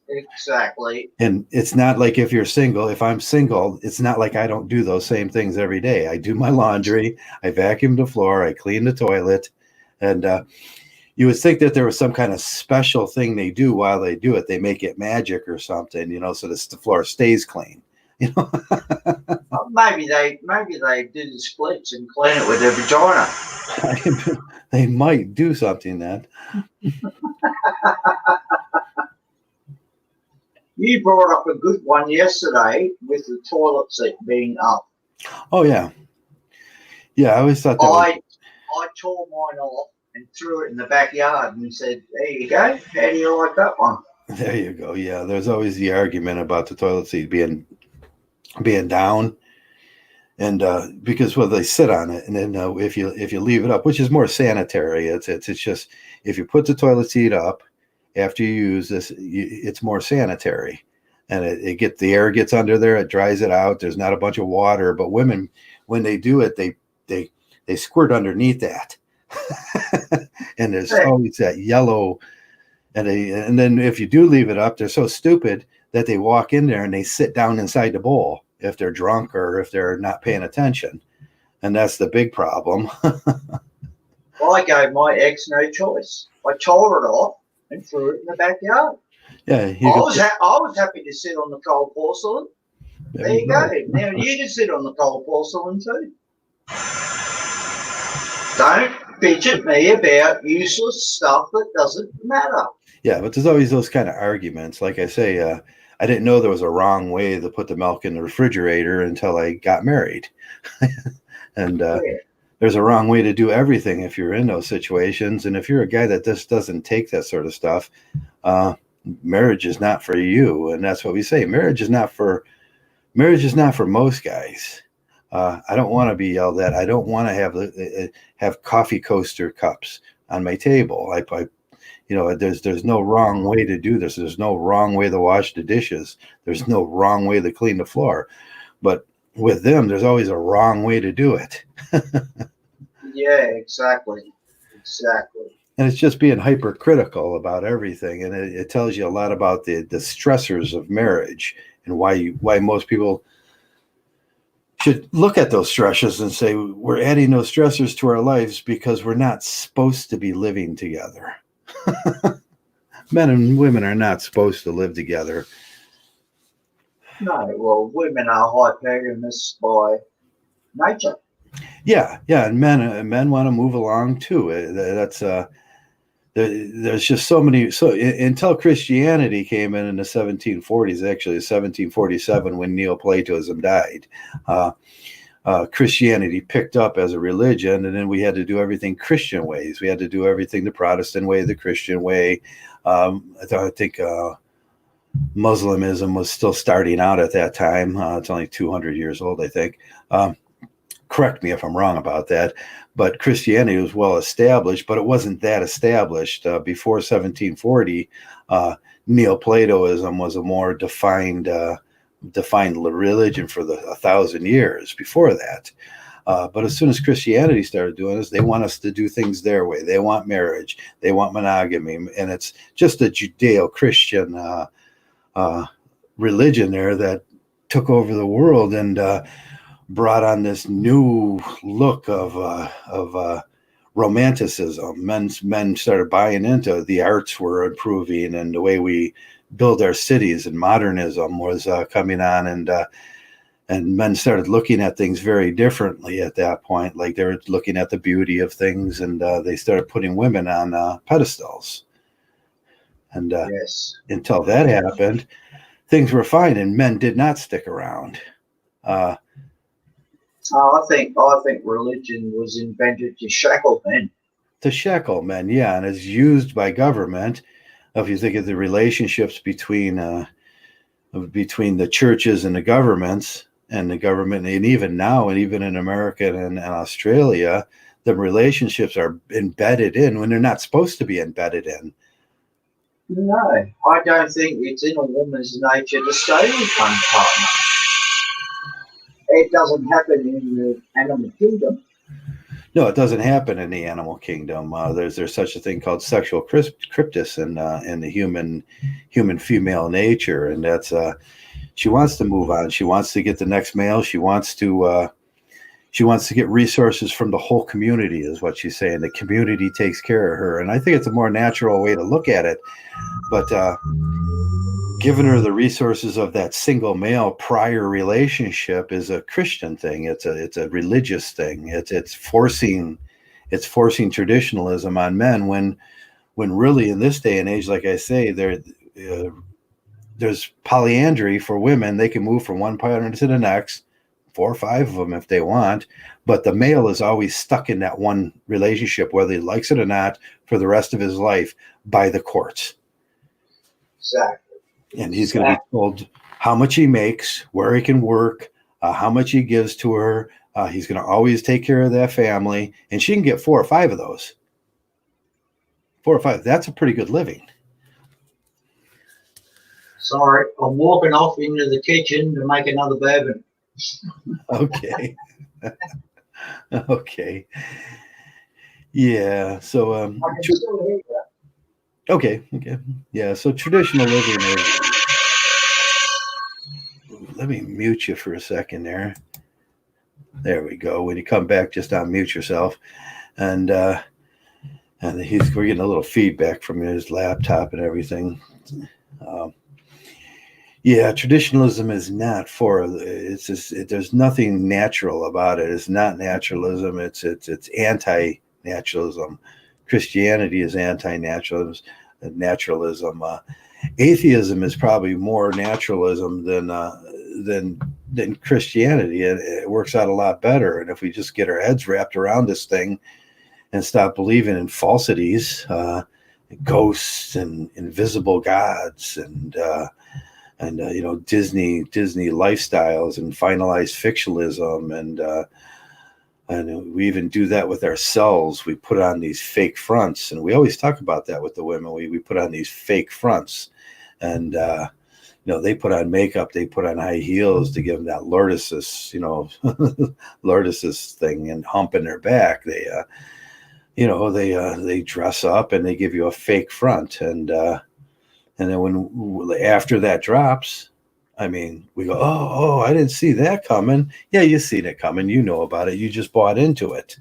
Exactly. And it's not like if you're single, if I'm single, it's not like I don't do those same things every day. I do my laundry, I vacuum the floor, I clean the toilet. And you would think that there was some kind of special thing they do while they do it. They make it magic or something, so that the floor stays clean. Maybe they do the splits and clean it with their vagina. They might do something then. You brought up a good one yesterday with the toilet seat being up. Oh yeah. I always thought that I tore mine off and threw it in the backyard and said, "There you go. How do you like that one?" There you go. Yeah, there's always the argument about the toilet seat being down, and because they sit on it, and then if you leave it up, which is more sanitary, it's just if you put the toilet seat up after you use this, it's more sanitary, and the air gets under there, it dries it out. There's not a bunch of water, but women, when they do it, they squirt underneath that, and there's always that yellow. And then if you do leave it up, they're so stupid that they walk in there and they sit down inside the bowl if they're drunk or if they're not paying attention. And that's the big problem. I gave my ex no choice. I tore it off and threw it in the backyard. Yeah, I was happy to sit on the cold porcelain. There you go. Now you can sit on the cold porcelain too. Don't bitch at me about useless stuff that doesn't matter. Yeah, but there's always those kind of arguments. Like I say, I didn't know there was a wrong way to put the milk in the refrigerator until I got married. And there's a wrong way to do everything if you're in those situations. And if you're a guy that just doesn't take that sort of stuff, marriage is not for you. And that's what we say. Marriage is not for most guys. I don't want to be yelled at. I don't want to have coffee coaster cups on my table. There's no wrong way to do this. There's no wrong way to wash the dishes. There's no wrong way to clean the floor. But with them, there's always a wrong way to do it. Yeah, exactly. And it's just being hypercritical about everything. And it tells you a lot about the stressors of marriage and why most people should look at those stressors and say, we're adding those stressors to our lives because we're not supposed to be living together. Men and women are not supposed to live together. No, well, women are hypergamous by nature. Yeah, and men want to move along too. That's there's just so many. So until Christianity came in the 1740s, actually 1747, when Neoplatonism died, Christianity picked up as a religion, and then we had to do everything Christian ways. We had to do everything the Protestant way, the Christian way. I think Muslimism was still starting out at that time. It's only 200 years old, I think. correct me if I'm wrong about that, but Christianity was well established, but it wasn't that established. Before 1740, Neoplatonism was a more defined religion for 1,000 years before that. But as soon as Christianity started doing this, they want us to do things their way. They want marriage. They want monogamy. And it's just a Judeo-Christian religion there that took over the world and brought on this new look of romanticism. Men started buying into the arts were improving, and the way we build our cities, and modernism was coming on, and men started looking at things very differently at that point. Like they were looking at the beauty of things, and they started putting women on pedestals. And Yes. until that happened, things were fine, and men did not stick around. I think religion was invented to shackle men. To shackle men, yeah, and it's used by government. If you think of the relationships between the churches and the governments, and even now, and even in America and Australia, the relationships are embedded in when they're not supposed to be embedded in. No, I don't think it's in a woman's nature to stay with one partner. It doesn't happen in the animal kingdom. No, it doesn't happen in the animal kingdom. There's such a thing called sexual cryptis in the human female nature, and that's she wants to move on. She wants to get the next male. She wants to get resources from the whole community, is what she's saying. The community takes care of her, and I think it's a more natural way to look at it. But giving her the resources of that single male prior relationship is a Christian thing. It's a religious thing. It's forcing traditionalism on men when really in this day and age, like I say, there's polyandry for women. They can move from one partner to the next, 4 or 5 of them if they want, but the male is always stuck in that one relationship, whether he likes it or not, for the rest of his life by the courts. Exactly. And he's going to be told how much he makes, where he can work, how much he gives to her. He's going to always take care of that family, and she can get 4 or 5 of those. 4 or 5. That's a pretty good living. Sorry, I'm walking off into the kitchen to make another bourbon. Okay. Okay. Yeah. So I can still hear that. Okay. Yeah. So traditional living is. Let me mute you for a second there. There we go. When you come back, just unmute yourself, and we're getting a little feedback from his laptop and everything. Yeah, traditionalism is not for. It's just there's nothing natural about it. It's not naturalism. It's anti-naturalism. Christianity is anti-naturalism. Atheism is probably more naturalism than Christianity. It works out a lot better. And if we just get our heads wrapped around this thing and stop believing in falsities, ghosts and invisible gods and Disney lifestyles and finalized fictionalism, and we even do that with ourselves. We put on these fake fronts, and we always talk about that with the women. We put on these fake fronts, and they put on makeup, they put on high heels to give them that lordosis, lordosis thing and hump in their back. They dress up and they give you a fake front, and then after that drops, I mean, we go, oh, I didn't see that coming. Yeah, you seen it coming. You know about it. You just bought into it.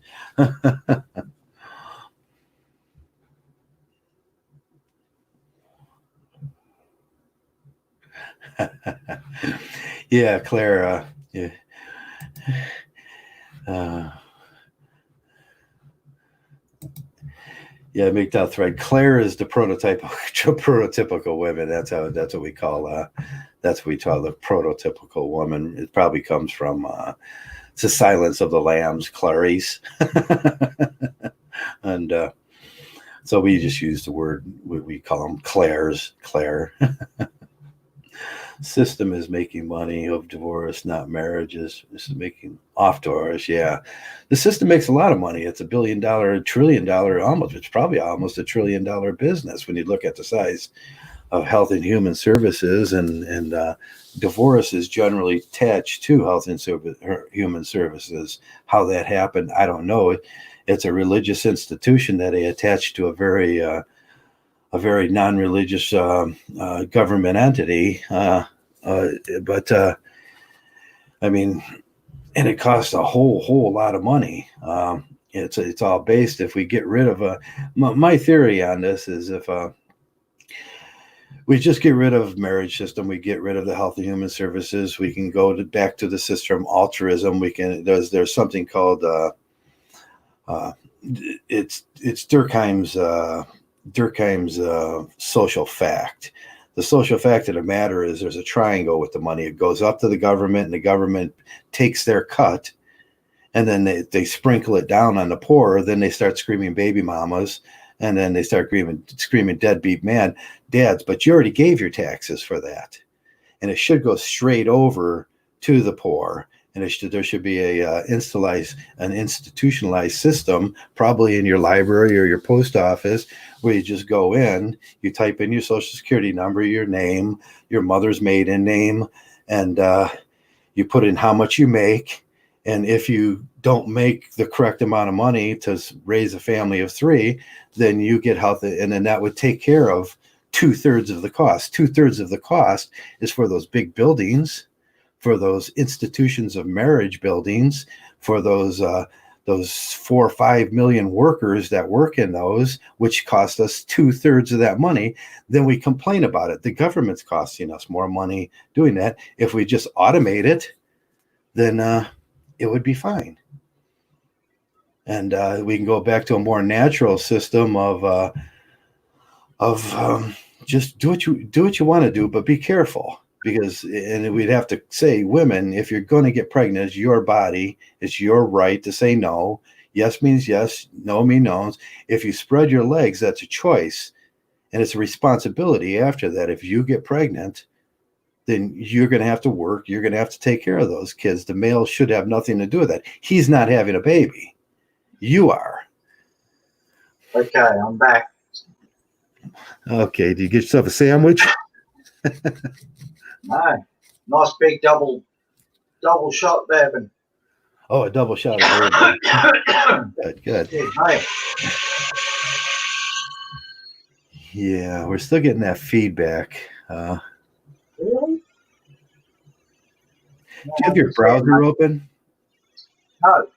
Yeah, Claire. Yeah. Yeah, Mgtow thread. Claire is the prototypical women. That's what we call. That's what we call the prototypical woman. It probably comes from it's the Silence of the Lambs, Clarice, and so we just use the word. We call them Claire. System is making money of divorce, not marriages. This is making off divorce. Yeah, the system makes a lot of money. It's $1 billion, $1 trillion, almost. It's probably almost $1 trillion business when you look at the size of health and human services, and divorce is generally attached to health and human services. How that happened, I don't know. It's a religious institution that they attach to a very non-religious government entity. But I mean, and it costs a whole lot of money. It's all based, if we get rid of my theory on this is, if we just get rid of marriage system, we get rid of the health and human services, we can go back to the system altruism. We can, there's something called it's Durkheim's social fact. The social fact of the matter is, there's a triangle with the money. It goes up to the government, and the government takes their cut, and then they sprinkle it down on the poor. Then they start screaming baby mamas, and then they start screaming deadbeat dads. But you already gave your taxes for that, and it should go straight over to the poor. And there should be an institutionalized system, probably in your library or your post office, where you just go in, you type in your social security number, your name, your mother's maiden name, and you put in how much you make. And if you don't make the correct amount of money to raise a family of 3, then you get health, and then that would take care of 2/3 of the cost. 2/3 of the cost is for those big buildings, for those institutions of marriage buildings, for those 4 or 5 million workers that work in those, which cost us 2/3 of that money. Then we complain about it. The government's costing us more money doing that. If we just automate it, then it would be fine. And we can go back to a more natural system of just do what you want to do, but be careful. And we'd have to say, women, if you're going to get pregnant, it's your body. It's your right to say no. Yes means yes. No means no. If you spread your legs, that's a choice. And it's a responsibility after that. If you get pregnant, then you're going to have to work. You're going to have to take care of those kids. The male should have nothing to do with that. He's not having a baby. You are. Okay, I'm back. Okay. Do you get yourself a sandwich? No, nice big double shot bourbon. Oh, a double shot of bourbon. Good. Yeah, yeah, we're still getting that feedback. really? Do you have your browser open? No,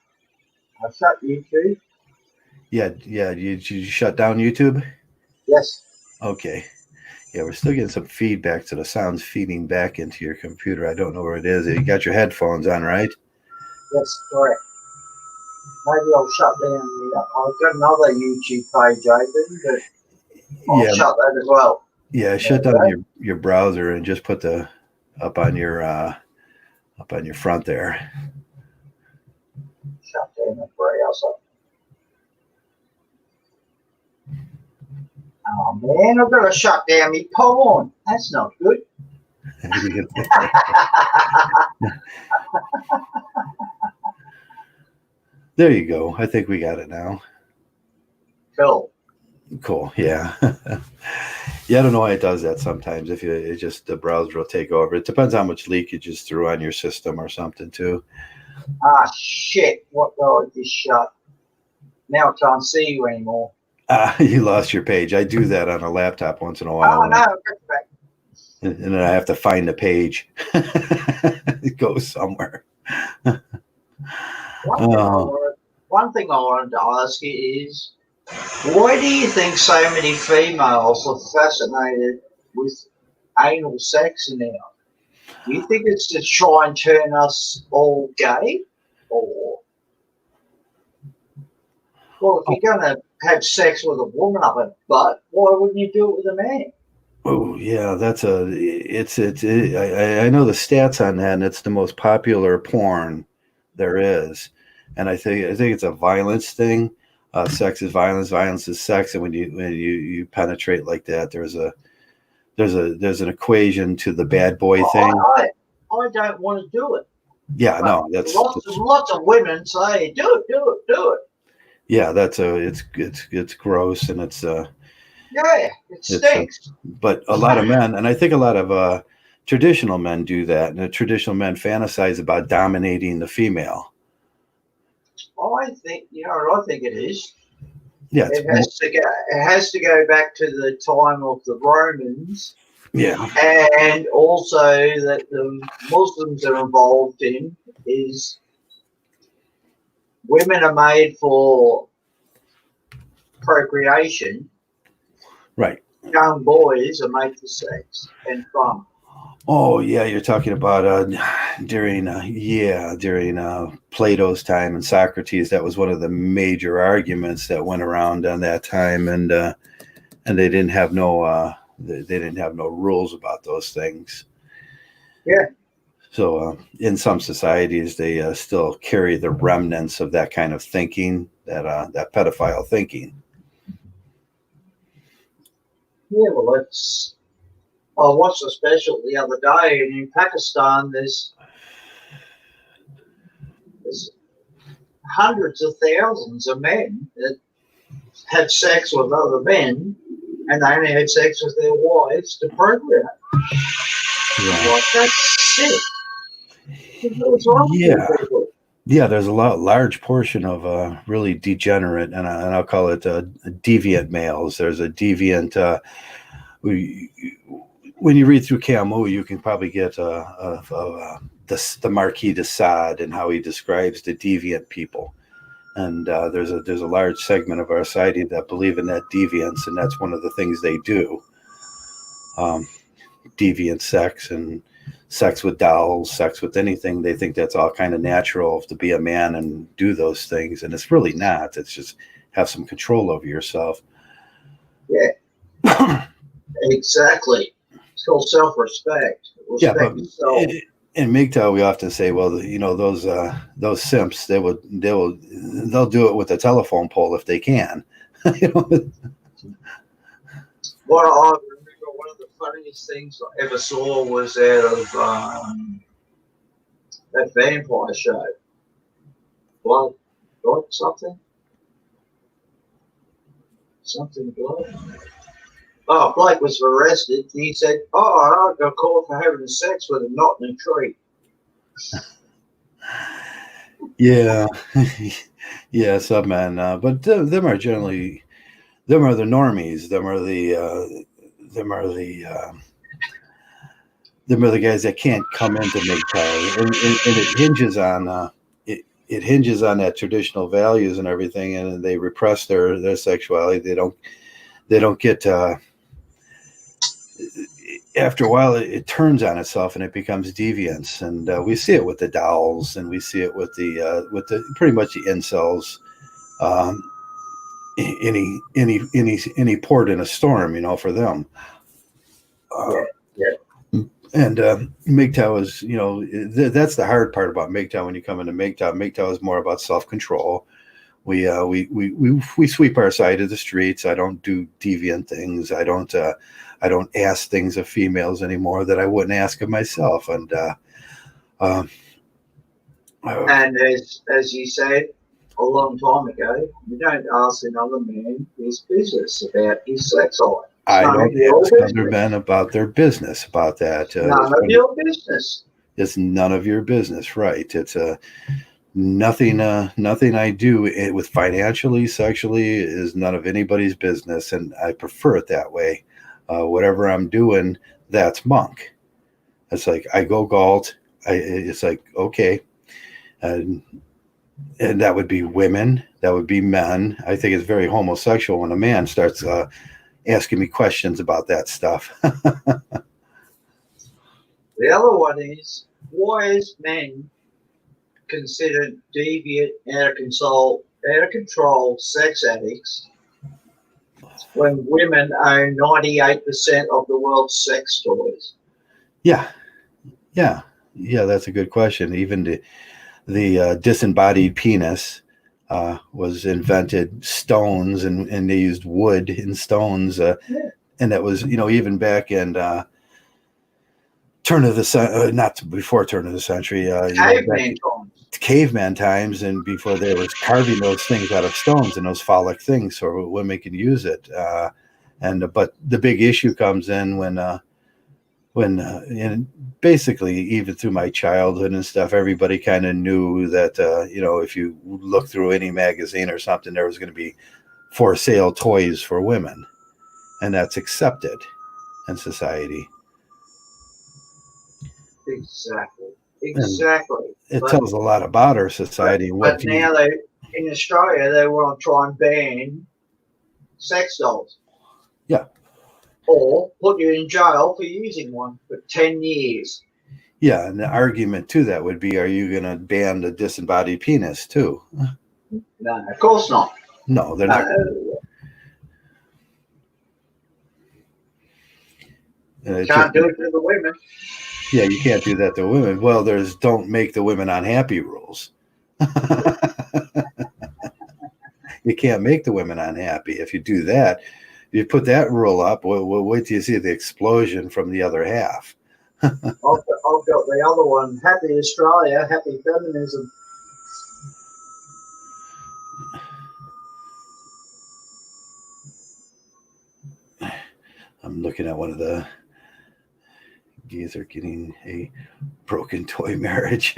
I shut YouTube. Yeah. You shut down YouTube? Yes. Okay. Yeah, we're still getting some feedback, so the sound's feeding back into your computer. I don't know where it is. You got your headphones on, right? Yes, correct. Maybe I'll shut down I've got another YouTube page open, but I'll shut that as well. Yeah, shut down your browser and just put the up on your front there. Shut down the browser. Oh man, I've got to shut down my porn. That's not good. There you go. I think we got it now. Cool. Yeah. Yeah, I don't know why it does that sometimes. If the browser will take over. It depends how much leakage is through on your system or something too. Ah, shit. What the hell is this shut? Now I can't see you anymore. You lost your page. I do that on a laptop once in a while. Oh, no, get back. And then I have to find the page. It goes somewhere. One thing I wanted to ask you is, why do you think so many females are fascinated with anal sex now? Do you think it's to try and turn us all gay? Or, well, if you're going to have sex with a woman up her butt, why wouldn't you do it with a man? Oh yeah, I know the stats on that, and it's the most popular porn there is. And I think it's a violence thing. Sex is violence, violence is sex, and when you penetrate like that, there's there's an equation to the bad boy I, thing. I don't want to do it. Yeah, But no, that's lots of women say, do it. yeah, it's gross, and it's Yeah, it stinks. but a lot of men, and I think a lot of traditional men do that, and the traditional men fantasize about dominating the female. I think I think it is. Yeah, It has to go back to the time of the Romans, yeah, and also that the Muslims are involved in is women are made for procreation. right. Young boys are made for sex and fun. Oh yeah, you're talking about during Plato's time and Socrates. That was one of the major arguments that went around on that time, and they didn't have no they didn't have no rules about those things. Yeah. So in some societies, they still carry the remnants of that kind of thinking, that pedophile thinking. Yeah, well, I watched a special the other day, and in Pakistan, there's hundreds of thousands of men that had sex with other men, and they only had sex with their wives to procreate. Yeah. Like, that's sick. What's wrong with people? Yeah, there's a large portion of really degenerate, and I'll call it deviant males. There's a deviant. When you read through Camus, you can probably get the Marquis de Sade and how he describes the deviant people. And there's a large segment of our society that believe in that deviance, and that's one of the things they do. Deviant sex and sex with dolls, sex with anything. They think that's all kind of natural to be a man and do those things, and it's really not. It's just have some control over yourself. Yeah, exactly. It's called self-respect. Yeah, but in Mgtow, we often say, well, those simps, they'll do it with a telephone pole if they can. Well, I remember one of the funniest things I ever saw was out of that vampire show. Blood something? Something blood? Oh, Blake was arrested. He said, I got caught for having sex with a knot in a tree. Yeah. Yeah, some men. But them are the normies. Them are the guys that can't come into Mgtow, and it hinges on that traditional values and everything, and they repress their sexuality. They don't get after a while it turns on itself and it becomes deviance, and we see it with the dolls, and we see it with the pretty much the incels. Any port in a storm, for them. And Mgtow is, that's the hard part about Mgtow. When you come into Mgtow is more about self-control. We sweep our side of the streets. I don't do deviant things. I don't ask things of females anymore that I wouldn't ask of myself. And as you said a long time ago, you don't ask another man his business about his sex life. I don't ask other men about their business about that. None of your business. It's none of your business, right? It's nothing I do with financially, sexually is none of anybody's business, and I prefer it that way. Whatever I'm doing, that's monk. It's like I go galt. It's like, okay, and that would be women, that would be men. I think it's very homosexual when a man starts asking me questions about that stuff. The other one is, why is men considered deviant, out of control sex addicts when women own 98% of the world's sex toys? Yeah, that's a good question. Even the disembodied penis was invented stones, and they used wood and stones. And that was, even back in turn of the not before turn of the century, Caveman times. caveman times, and before they were carving those things out of stones and those phallic things so women can use it. But the big issue comes in when and basically even through my childhood and stuff, everybody kind of knew that if you look through any magazine or something, there was going to be for sale toys for women, and that's accepted in society. Exactly. It tells a lot about our society. But now in Australia, they want to try and ban sex dolls. Yeah. Or put you in jail for using one for 10 years. Yeah, and the argument to that would be, are you going to ban the disembodied penis too? No, of course not. No, they're not. Can't do it to the women. Yeah, you can't do that to women. Well, there's don't make the women unhappy rules. You can't make the women unhappy. If you do that, you put that rule up, wait till you see the explosion from the other half. I've got the other one, Happy Australia, Happy Feminism. I'm looking at one of the gays are getting a broken toy marriage.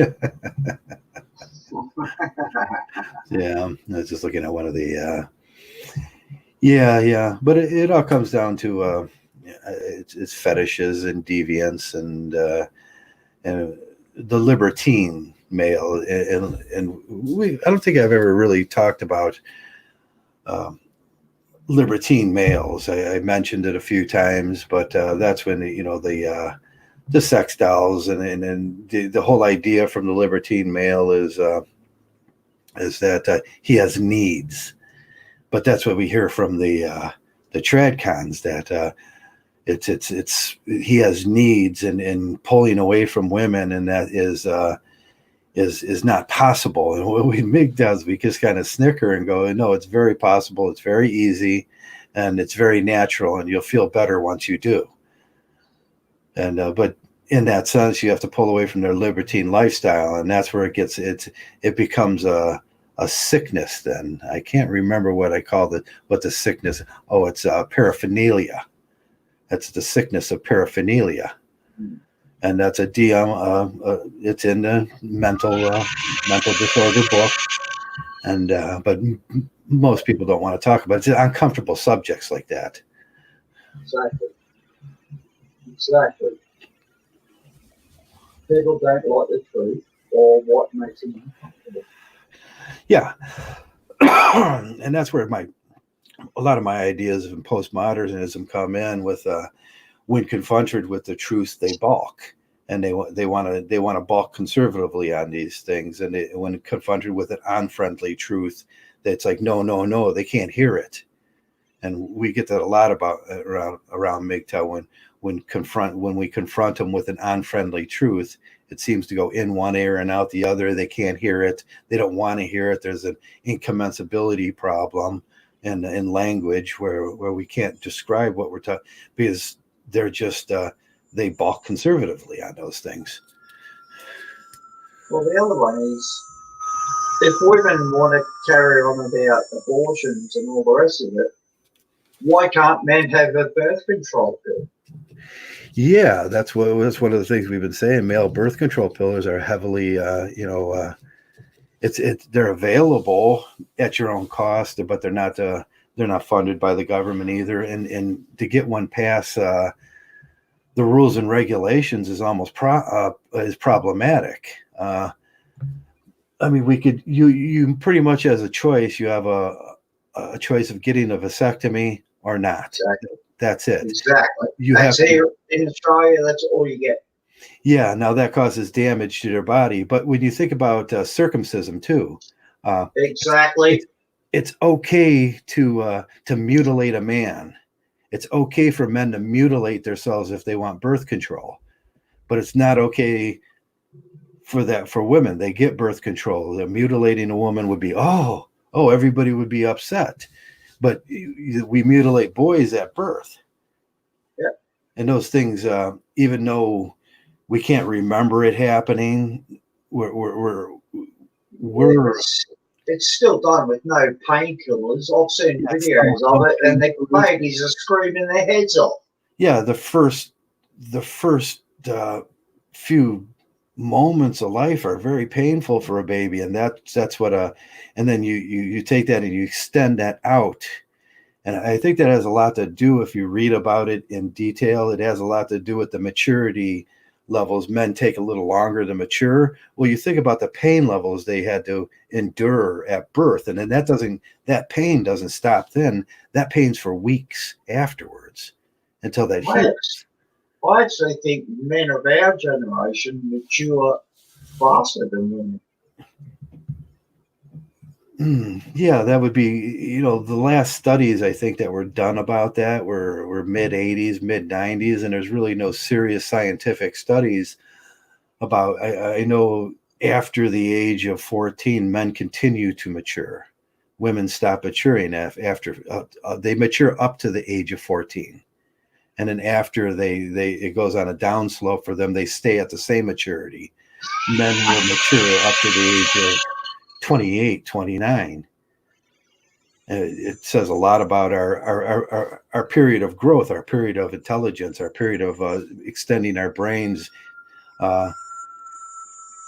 Yeah, I was just looking at one of the but it all comes down to it's fetishes and deviance and the libertine male, and I don't think I've ever really talked about libertine males. I mentioned it a few times, but that's when the sex dolls and the whole idea from the libertine male is that he has needs. But that's what we hear from the Tradcons, that it's he has needs and pulling away from women, and that is not possible. And what Mig does, we just kind of snicker and go, no, it's very possible, it's very easy, and it's very natural, and you'll feel better once you do. And but in that sense, you have to pull away from their libertine lifestyle, and that's where it becomes a sickness. Then I can't remember what I called it. What the sickness? Oh, it's paraphernalia. That's the sickness of paraphernalia, and that's a DM. It's in the mental disorder book, and but most people don't want to talk about it. It's uncomfortable subjects like that. Exactly. People don't like the truth or what makes them uncomfortable. Yeah. And that's where a lot of my ideas of postmodernism come in with when confronted with the truth, they balk, and they want to balk conservatively on these things. And when confronted with an unfriendly truth, that's like, no, they can't hear it. And we get that a lot about around Mgtow when we confront them with an unfriendly truth. It seems to go in one ear and out the other. They can't hear it. They don't want to hear it. There's an incommensurability problem in language where we can't describe what we're talking, because they're just they balk conservatively on those things. Well, the other one is, if women want to carry on about abortions and all the rest of it, why can't men have a birth control pill? Yeah, that's one of the things we've been saying. Male birth control pills are heavily, they're available at your own cost, but they're not funded by the government either. And to get one past the rules and regulations is almost is problematic. I mean, you pretty much as a choice, you have a choice of getting a vasectomy or not. Exactly. That's it. Exactly. Here in Australia, that's all you get. Yeah, now that causes damage to their body. But when you think about circumcision too, exactly, it's okay to mutilate a man. It's okay for men to mutilate themselves if they want birth control, but it's not okay for women. They get birth control. They're mutilating a woman would be everybody would be upset. But we mutilate boys at birth, And those things, even though we can't remember it happening, we're we're we're, we're It's still done with no painkillers. I've seen yeah, videos of it, and the babies are screaming their heads off. yeah, the first few moments of life are very painful for a baby, and that's what and then you take that and you extend that out. And I think that has a lot to do, if you read about it in detail, it has a lot to do with the maturity levels. Men take a little longer to mature. Well, you think about the pain levels they had to endure at birth, and then that pain doesn't stop then. That pain's for weeks afterwards until that heals. I actually think men of our generation mature faster than women. Yeah, that would be, the last studies I think that were done about that were mid 80s, mid 90s, and there's really no serious scientific studies about. I know after the age of 14, men continue to mature. Women stop maturing after they mature up to the age of 14. And then after it goes on a downslope for them, they stay at the same maturity. Men will mature up to the age of 28, 29. It says a lot about our period of growth, our period of intelligence, our period of extending our brains.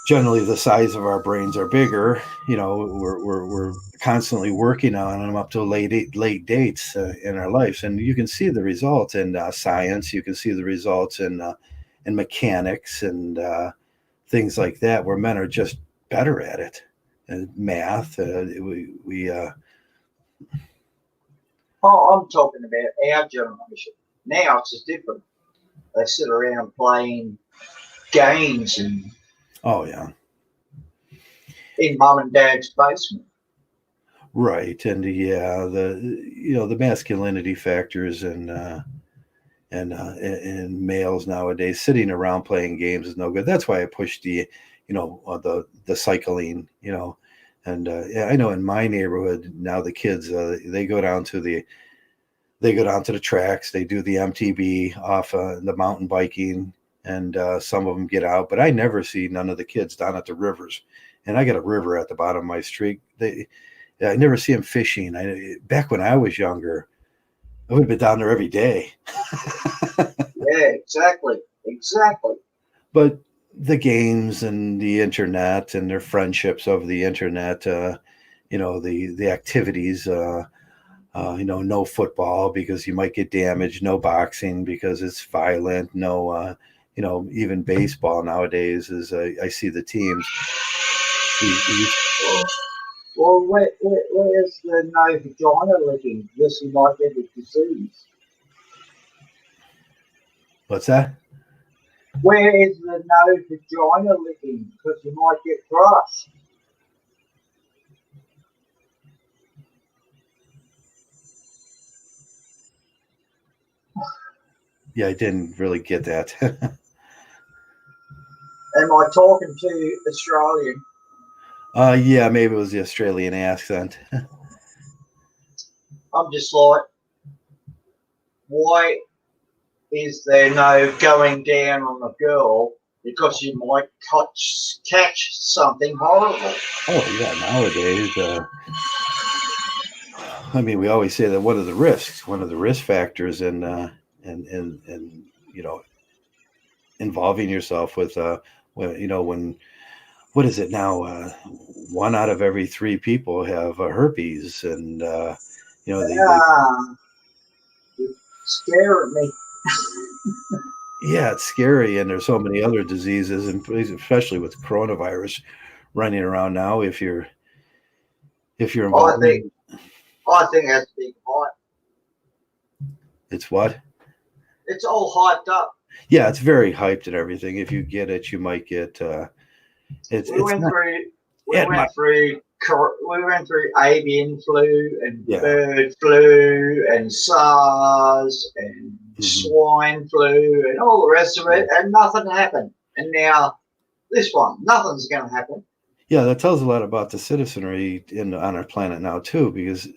Generally, the size of our brains are bigger. We're constantly working on them up to late dates in our lives, and you can see the results in science. You can see the results in mechanics and things like that, where men are just better at it. Math. Oh, I'm talking about our generation. Now it's just different. They sit around playing games and Oh yeah, in mum and dad's basement. right. And yeah, the masculinity factors and males nowadays sitting around playing games is no good. That's why I push the cycling. And I know in my neighborhood now the kids they go down to the tracks. They do the MTB off the mountain biking, and some of them get out. But I never see none of the kids down at the rivers. And I got a river at the bottom of my street. I never see them fishing. Back when I was younger, I would have been down there every day. Yeah, exactly. But the games and the internet and their friendships over the internet, the activities, no football because you might get damaged, no boxing because it's violent, no, even baseball nowadays is, I see the teams. Well, where's the no vagina licking? Yes, you might get a disease. What's that? Where is the no vagina licking? Because you might get thrush. Yeah, I didn't really get that. Am I talking to Australian? Yeah, maybe it was the Australian accent. I'm just like, why is there no going down on a girl because you might catch something horrible? Oh yeah, nowadays. I mean, we always say that one of the risk factors in involving yourself with when what is it now? One out of every three people have herpes, and You scare at me. yeah, it's scary, and there's so many other diseases, and especially with coronavirus running around now. If you're I involved, think that's big hype. it's what? It's all hyped up. Yeah, it's very hyped and everything. If you get it, you might get. We went through avian flu and bird flu and SARS and swine flu and all the rest of it, and nothing happened. And now this one, nothing's going to happen. Yeah, that tells a lot about the citizenry on our planet now too. Because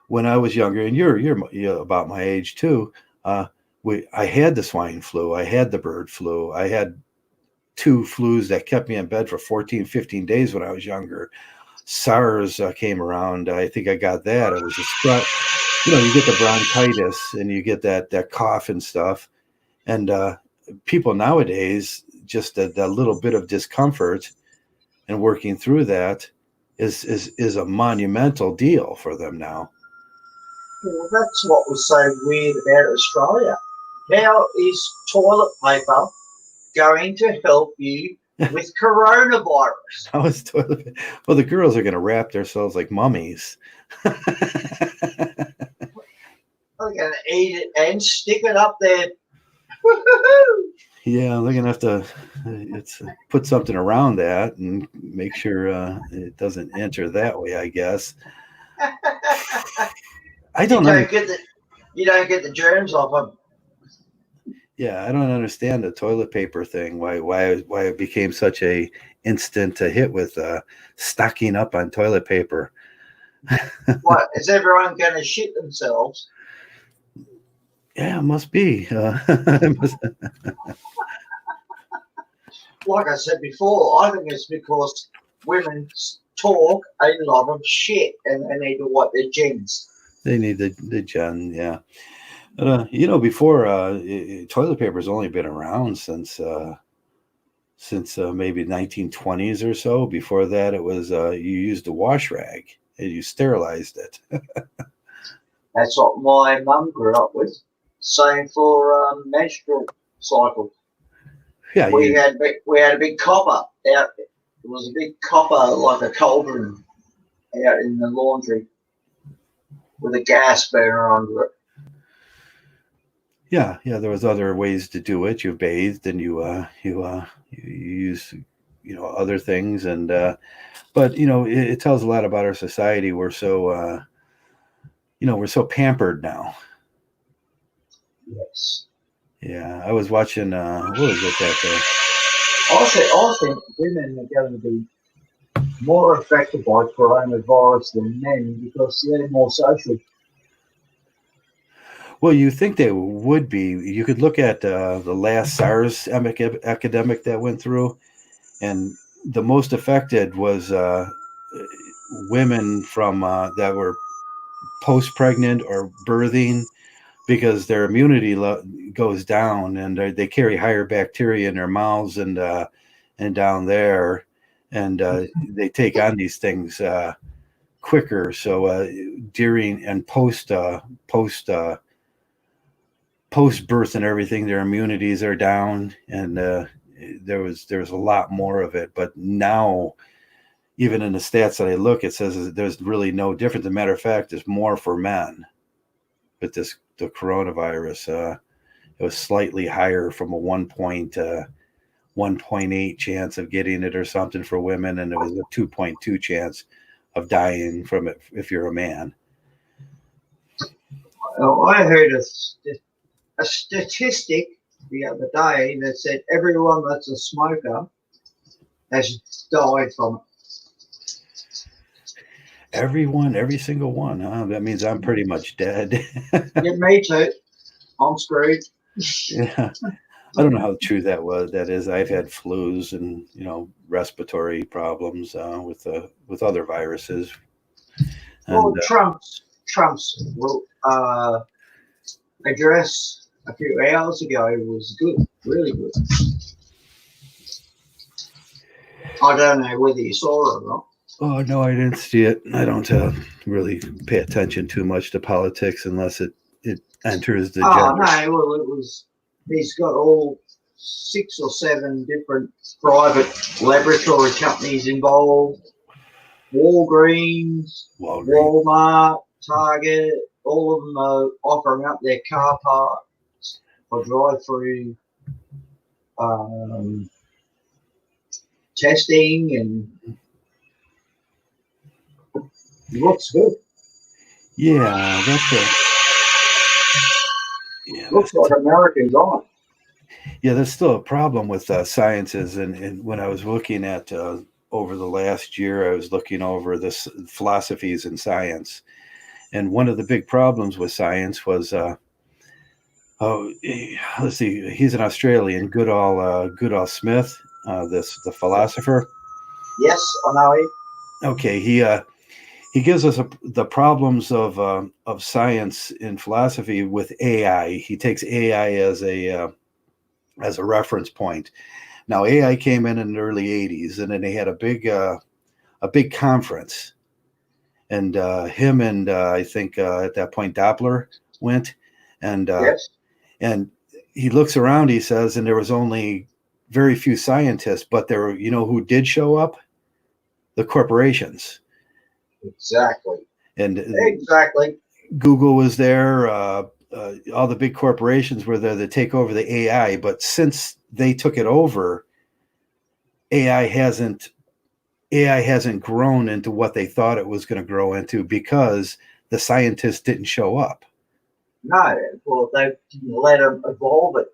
when I was younger, and you're about my age too, I had the swine flu, I had the bird flu, I had 2 flus that kept me in bed for 14, 15 days when I was younger. SARS came around. I think I got that. It was you get the bronchitis and you get that cough and stuff. And people nowadays, just that little bit of discomfort and working through that is a monumental deal for them now. Well, that's what was so weird about Australia. How is toilet paper going to help you with coronavirus? How is toilet? Well, the girls are going to wrap themselves like mummies. They're going to eat it and stick it up there. Yeah, they're gonna have to put something around that and make sure it doesn't enter that way, I guess. I don't know. You don't get the germs off them. Yeah, I don't understand the toilet paper thing. Why it became such a instant hit with stocking up on toilet paper. What, is everyone going to shit themselves? Yeah, it must be. Like I said before, I think it's because women talk a lot of shit and they need to wipe their gins. They need the gen, yeah. But, before toilet paper has only been around since maybe 1920s or so. Before that, it was you used a wash rag and you sterilized it. That's what my mum grew up with. Same for menstrual cycle. Yeah, we had a big copper out. It was a big copper like a cauldron out in the laundry with a gas burner under it. Yeah. There was other ways to do it. You bathed and you use other things, and but it tells a lot about our society. We're so we're so pampered now. Yes. Yeah, I was watching. What was it that? I think women are going to be more affected by coronavirus than men because they're more social. Well, you think they would be. You could look at the last SARS epidemic that went through, and the most affected was women from that were post-pregnant or birthing, because their immunity goes down and they carry higher bacteria in their mouths and down there, and they take on these things quicker. So during and post birth and everything, their immunities are down, and there was a lot more of it. But now, even in the stats that I look, it says there's really no difference. As a matter of fact, there's more for men. But the coronavirus, it was slightly higher, from a 1.8 chance of getting it or something for women, and it was a 2.2 chance of dying from it if you're a man. I heard a statistic the other day that said everyone that's a smoker has died from it. Every single one, huh? That means I'm pretty much dead. Yeah, me too. I'm screwed. Yeah. I don't know how true that is. I've had flus and respiratory problems with other viruses. Well, Trump's address a few hours ago was good, really good. I don't know whether you saw it or not. Oh, no, I didn't see it. I don't really pay attention too much to politics unless it enters the gender. No, well, it was. He's got all 6 or 7 different private laboratory companies involved. Walgreens, Walmart, Target, all of them are offering up their car parks for drive-through testing, and it looks good. Yeah, looks like Americans on it. Yeah, there's still a problem with sciences, and when I was looking at over the last year, I was looking over this philosophies in science, and one of the big problems with science was Oh, let's see. He's an Australian, Goodall Smith, the philosopher. Yes, I know him. Okay, he gives us the problems of science in philosophy with AI. He takes AI as a reference point. Now, AI came in the early '80s, and then they had a big conference, and him and I think at that point Doppler went, and Yes, and he looks around. He says, and there was only very few scientists, but there were, who did show up? The corporations. exactly. And Exactly. Google was there. All the big corporations were there to take over the AI. But since they took it over, AI hasn't AI hasn't grown into what they thought it was going to grow into because the scientists didn't show up. No, well, they didn't let them evolve it.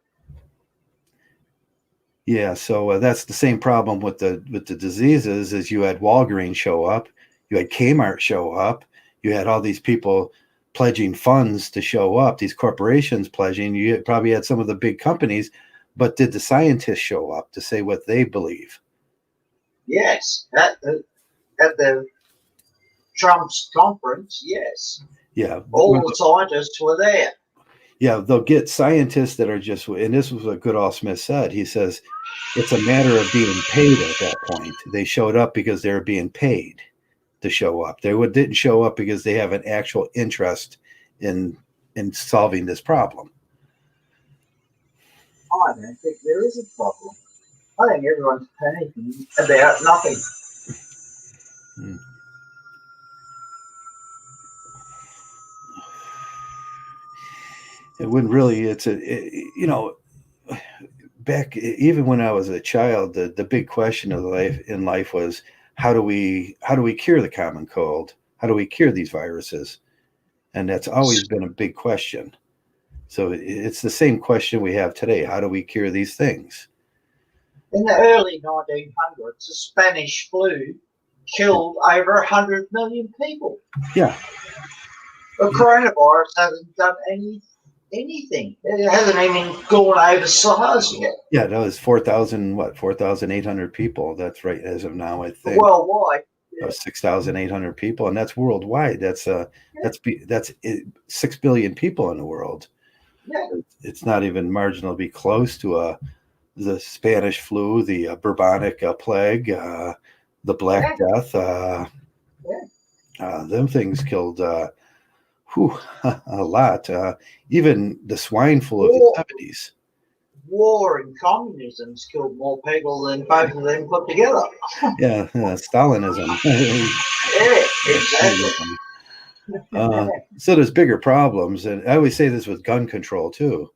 Yeah, so that's the same problem with the diseases. Is you had Walgreens show up, you had Kmart show up, you had all these people pledging funds to show up, these corporations pledging. You probably had some of the big companies, but did the scientists show up to say what they believe? Yes, at the Trump's conference, yes, Yeah, all the scientists were there. yeah, they'll get scientists that are just, and this was what Goodall Smith said. He says it's a matter of being paid at that point. They showed up because they were being paid to show up. They didn't show up because they have an actual interest in solving this problem. I don't think there is a problem. I think everyone's panicking about nothing. Hmm. It wouldn't really. Back even when I was a child, the big question of life was how do we cure the common cold? How do we cure these viruses? And that's always been a big question. So it's the same question we have today. How do we cure these things? In the early 1900s, the Spanish flu killed over 100 million people. Yeah. The coronavirus hasn't done anything. It hasn't even gone over SARS yet. Yeah, that was 4,800 people. That's right as of now, I think. Worldwide. Yeah. 6,800 people, and that's worldwide. That's 6 billion people in the world. Yeah. It's not even marginally close to the Spanish flu, the bubonic plague, the Black Death. Them things killed a lot. Even the swine flu of the 70s. War and communism's killed more people than both of them put together. Yeah, Stalinism. Yeah, exactly. So there's bigger problems, and I always say this with gun control too.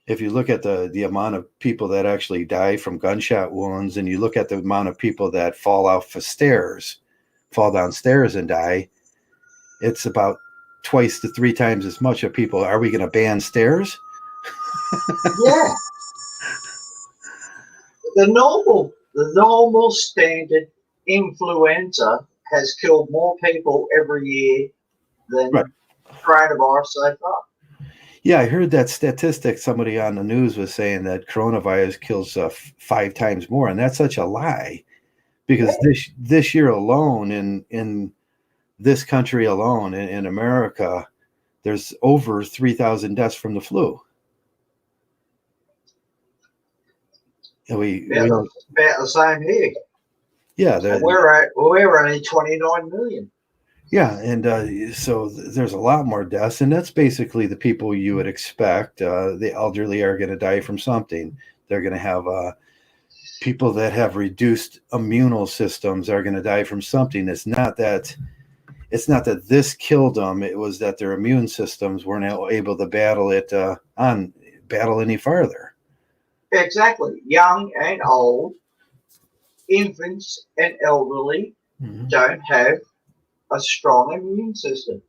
If you look at the amount of people that actually die from gunshot wounds, and you look at the amount of people that fall down stairs and die, it's about twice to three times as much of people. Are we going to ban stairs? Yeah. The normal standard influenza has killed more people every year than coronavirus so far. Yeah, I heard that statistic. Somebody on the news was saying that coronavirus kills 5 times more, and that's such a lie. Because this year alone, in this country alone, in America, there's over 3,000 deaths from the flu. And about the same here. Yeah, we're only 29 million. Yeah, and so there's a lot more deaths, and that's basically the people you would expect. The elderly are going to die from something. They're going to have people that have reduced immunal systems are going to die from something. It's not that this killed them. It was that their immune systems weren't able to battle any farther. Exactly. Young and old, infants and elderly don't have a strong immune system.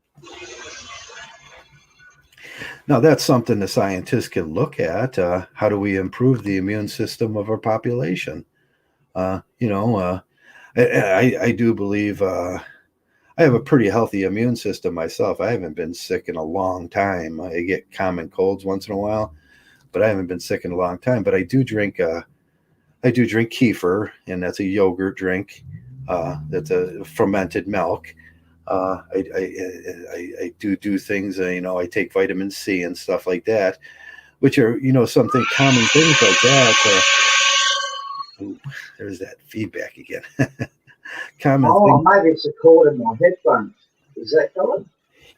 Now, that's something the scientists can look at. How do we improve the immune system of our population? I do believe, I have a pretty healthy immune system myself. I haven't been sick in a long time. I get common colds once in a while, but I haven't been sick in a long time. But I do drink kefir, and that's a yogurt drink. That's a fermented milk. I do things. I take vitamin C and stuff like that, which are something common things like that. Ooh, there's that feedback again. Common Oh, things. maybe it's a cord in my headphones. Is that good?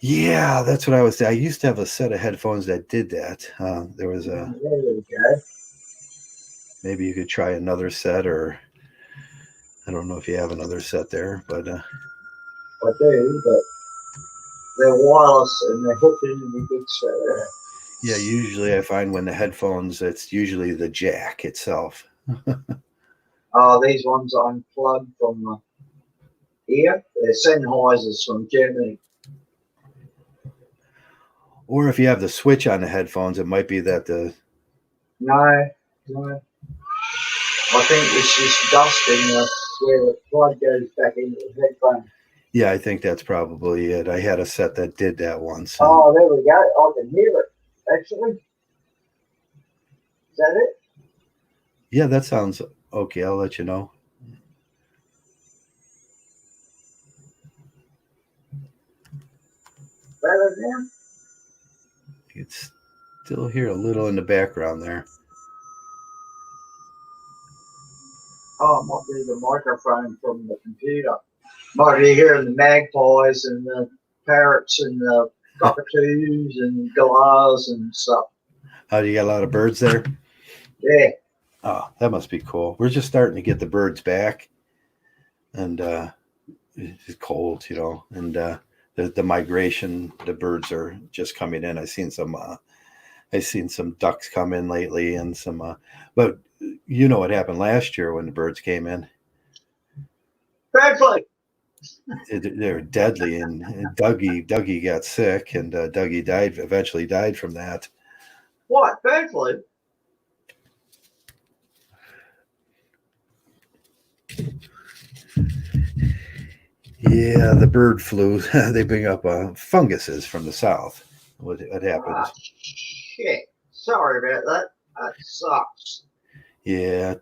Yeah, that's what I was saying. I used to have a set of headphones that did that. There was a There we go. maybe you could try another set, or I don't know if you have another set there, but I do, but they're wireless and they're hooked into the big set. yeah, usually I find when the headphones, it's usually the jack itself. Oh, these ones are unplugged from the ear. They're Sennheisers from Germany. Or if you have the switch on the headphones, it might be that the No. I think it's just dusting where the plug goes back into the headphone. yeah, I think that's probably it. I had a set that did that once. Oh, there we go. I can hear it, actually. Is that it? Yeah, that sounds okay. I'll let you know. Better now? You can still hear a little in the background there. Oh, it might be the microphone from the computer. Might be hearing the magpies and the parrots and the cockatoos and galahs and stuff. Oh, you got a lot of birds there? Yeah. Oh, that must be cool. We're just starting to get the birds back, and it's cold, and the migration, the birds are just coming in. I've seen some ducks come in lately, and but you know what happened last year when the birds came in? Bird flu. They were deadly, and Dougie got sick, and Dougie eventually died from that. What? Bird flu? Yeah, the bird flu. They bring up funguses from the south. What happened? Ah, shit. Sorry about that. That sucks. Yeah,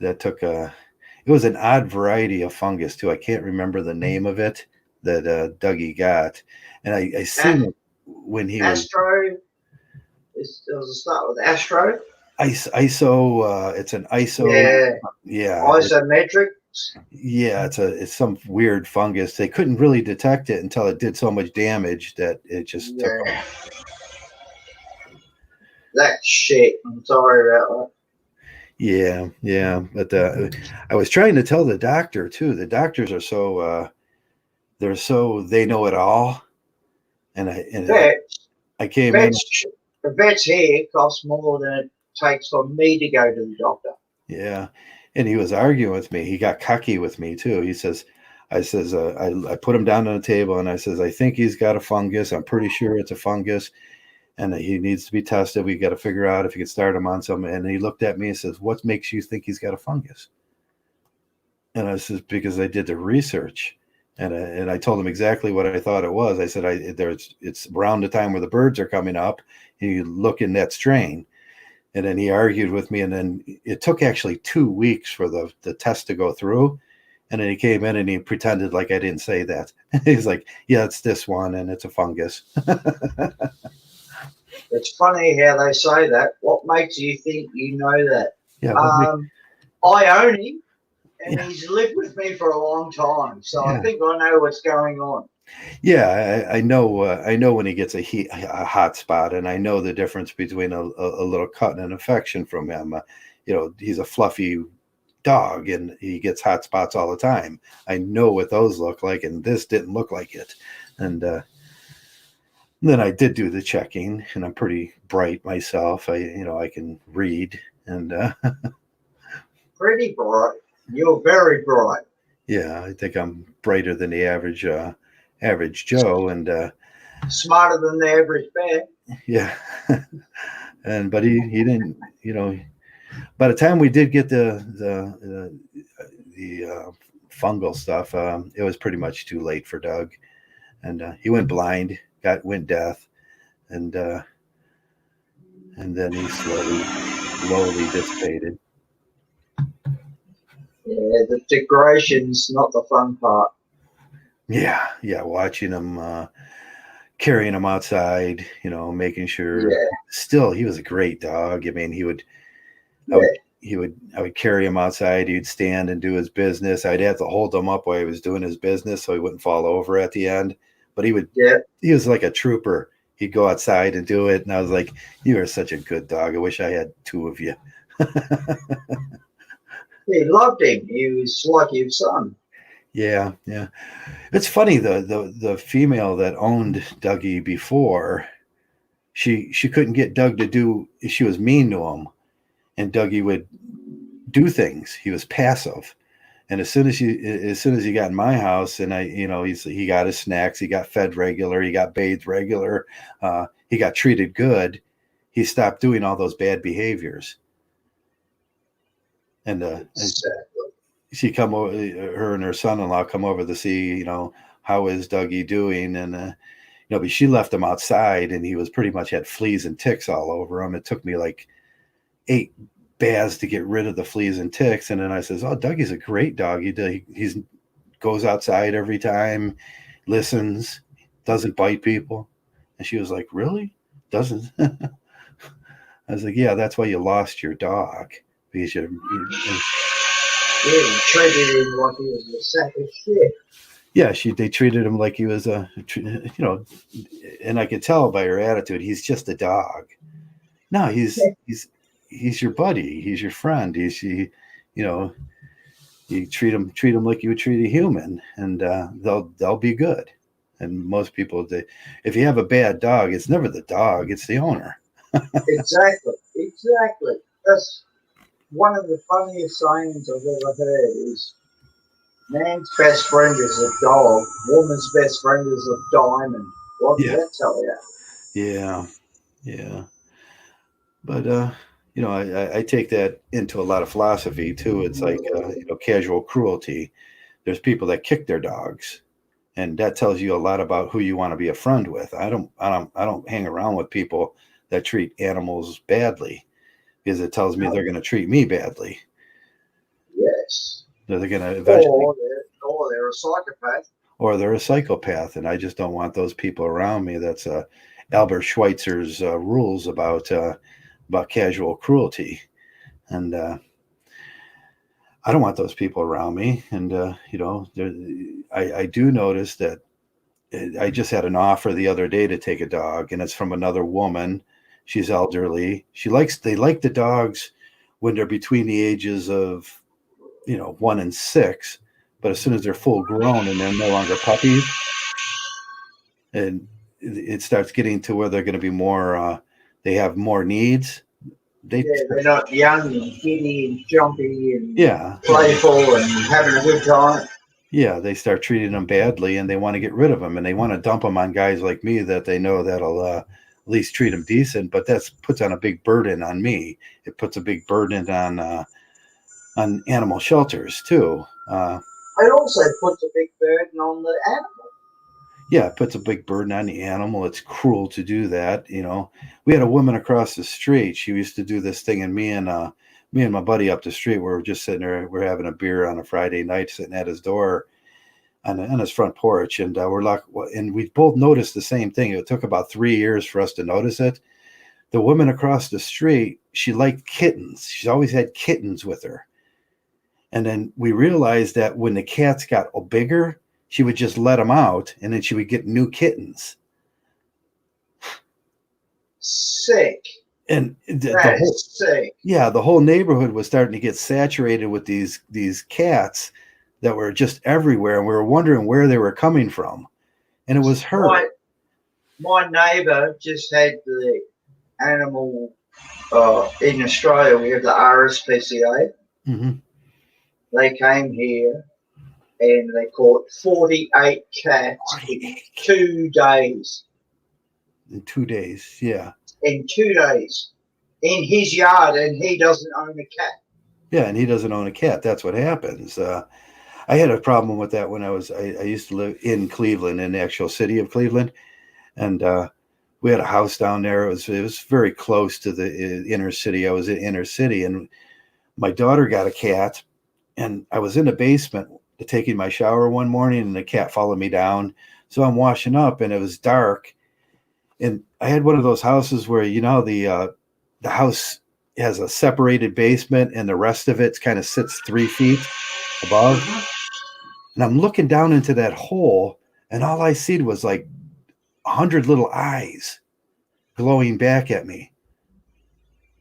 that took it was an odd variety of fungus too. I can't remember the name of it that Dougie got, and I seen it when he was Astro. Does it start with Astro? ISO. It's an ISO. Yeah. Yeah, Isometric. yeah. It's some weird fungus. They couldn't really detect it until it did so much damage that it just took off. That shit. I'm sorry about that. Yeah. But I was trying to tell the doctor too. The doctors are so they know it all, and I came in. The vet's here costs more than it takes for me to go to the doctor. Yeah, and he was arguing with me. He got cocky with me too. I put him down on the table and I says, I think he's got a fungus. I'm pretty sure it's a fungus, and he needs to be tested. We got to figure out if we can start him on something. And he looked at me and says, "What makes you think he's got a fungus?" And I says, "Because I did the research." And I told him exactly what I thought it was. I said, it's around the time where the birds are coming up. You look in that strain. And then he argued with me. And then it took actually 2 weeks for the test to go through. And then he came in and he pretended like I didn't say that. He's like, yeah, it's this one and it's a fungus. It's funny how they say that. What makes you think you know that? Yeah. I own him. And Yeah. he's lived with me for a long time, so Yeah. I think I know what's going on. Yeah, I know. I know when he gets a hot spot, and I know the difference between a little cut and an infection from him. He's a fluffy dog, and he gets hot spots all the time. I know what those look like, and this didn't look like it. And then I did do the checking, and I'm pretty bright myself. I can read, and Pretty bright. You're very bright. yeah, I think I'm brighter than the average Joe, and Smarter than the average bear. yeah, but he didn't, by the time we did get the fungal stuff, it was pretty much too late for Doug. and he went blind, went deaf, and then he slowly dissipated. Yeah, the degradation's not the fun part. Yeah, watching him, carrying him outside, making sure. Yeah. Still, he was a great dog. I mean, Yeah. I would carry him outside. He'd stand and do his business. I'd have to hold him up while he was doing his business so he wouldn't fall over at the end. But he was like a trooper. He'd go outside and do it. And I was like, you are such a good dog. I wish I had two of you. He loved him. He was like his son. Yeah. It's funny, the female that owned Dougie before, she couldn't get Doug to do, she was mean to him. And Dougie would do things. He was passive. And as soon as he got in my house, and he got his snacks, he got fed regular, he got bathed regular, he got treated good, he stopped doing all those bad behaviors. And she come over, her and her son-in-law come over to see, how is Dougie doing, and but she left him outside, and he was pretty much had fleas and ticks all over him. It took me like 8 baths to get rid of the fleas and ticks. And then I says, oh, Dougie's a great dog. He goes outside every time, listens, doesn't bite people. And she was like, really? Doesn't? I was like, yeah, that's why you lost your dog. Because you treated him like he was a sack of shit. Yeah, they treated him like he was and I could tell by her attitude, he's just a dog. No, he's your buddy. He's your friend. You treat him like you would treat a human, and they'll be good. And most people, if you have a bad dog, it's never the dog, it's the owner. Exactly. That's one of the funniest sayings I've ever heard is, man's best friend is a dog, woman's best friend is a diamond. What does that tell you? Yeah. But I take that into a lot of philosophy too. It's like casual cruelty. There's people that kick their dogs, and that tells you a lot about who you want to be a friend with. I don't hang around with people that treat animals badly, because it tells me they're going to treat me badly. Yes. They're going to eventually. Or they're a psychopath. Or they're a psychopath, and I just don't want those people around me. That's Albert Schweitzer's rules about casual cruelty, and I don't want those people around me. And I do notice that I just had an offer the other day to take a dog, and it's from another woman. She's elderly. They like the dogs when they're between the ages of 1 and 6, but as soon as they're full grown and they're no longer puppies, and it starts getting to where they're going to be more they have more needs. They're not young and giddy and jumpy and playful and having a good time. Yeah, they start treating them badly, and they want to get rid of them, and they want to dump them on guys like me that they know that'll at least treat them decent. But that puts on a big burden on me. It puts a big burden on animal shelters too. It also puts a big burden on the animal. Yeah, it puts a big burden on the animal. It's cruel to do that. We had a woman across the street. She used to do this thing, and me and my buddy up the street, we were just sitting there. We're having a beer on a Friday night, sitting at his door on his front porch, and we're like, and we both noticed the same thing. It took about 3 years for us to notice it. The woman across the street, she liked kittens. She's always had kittens with her, and then we realized that when the cats got bigger, she would just let them out, and then she would get new kittens. Sick. And sick. Yeah, the whole neighborhood was starting to get saturated with these cats that were just everywhere, and we were wondering where they were coming from. And it was her. My neighbor just had the animal in Australia. We have the RSPCA. Mm-hmm. They came here and they caught 48 cats in 2 days. In 2 days, yeah. In 2 days. In his yard, and he doesn't own a cat. Yeah, and he doesn't own a cat. That's what happens. I had a problem with that when I used to live in Cleveland, in the actual city of Cleveland, and we had a house down there. It was very close to the inner city. I was in inner city, and my daughter got a cat, and I was in the basement taking my shower one morning, and the cat followed me down. So I'm washing up, and it was dark, and I had one of those houses where the house has a separated basement, and the rest of it kind of sits 3 feet above. Mhm. And I'm looking down into that hole, and all I see was like 100 little eyes glowing back at me.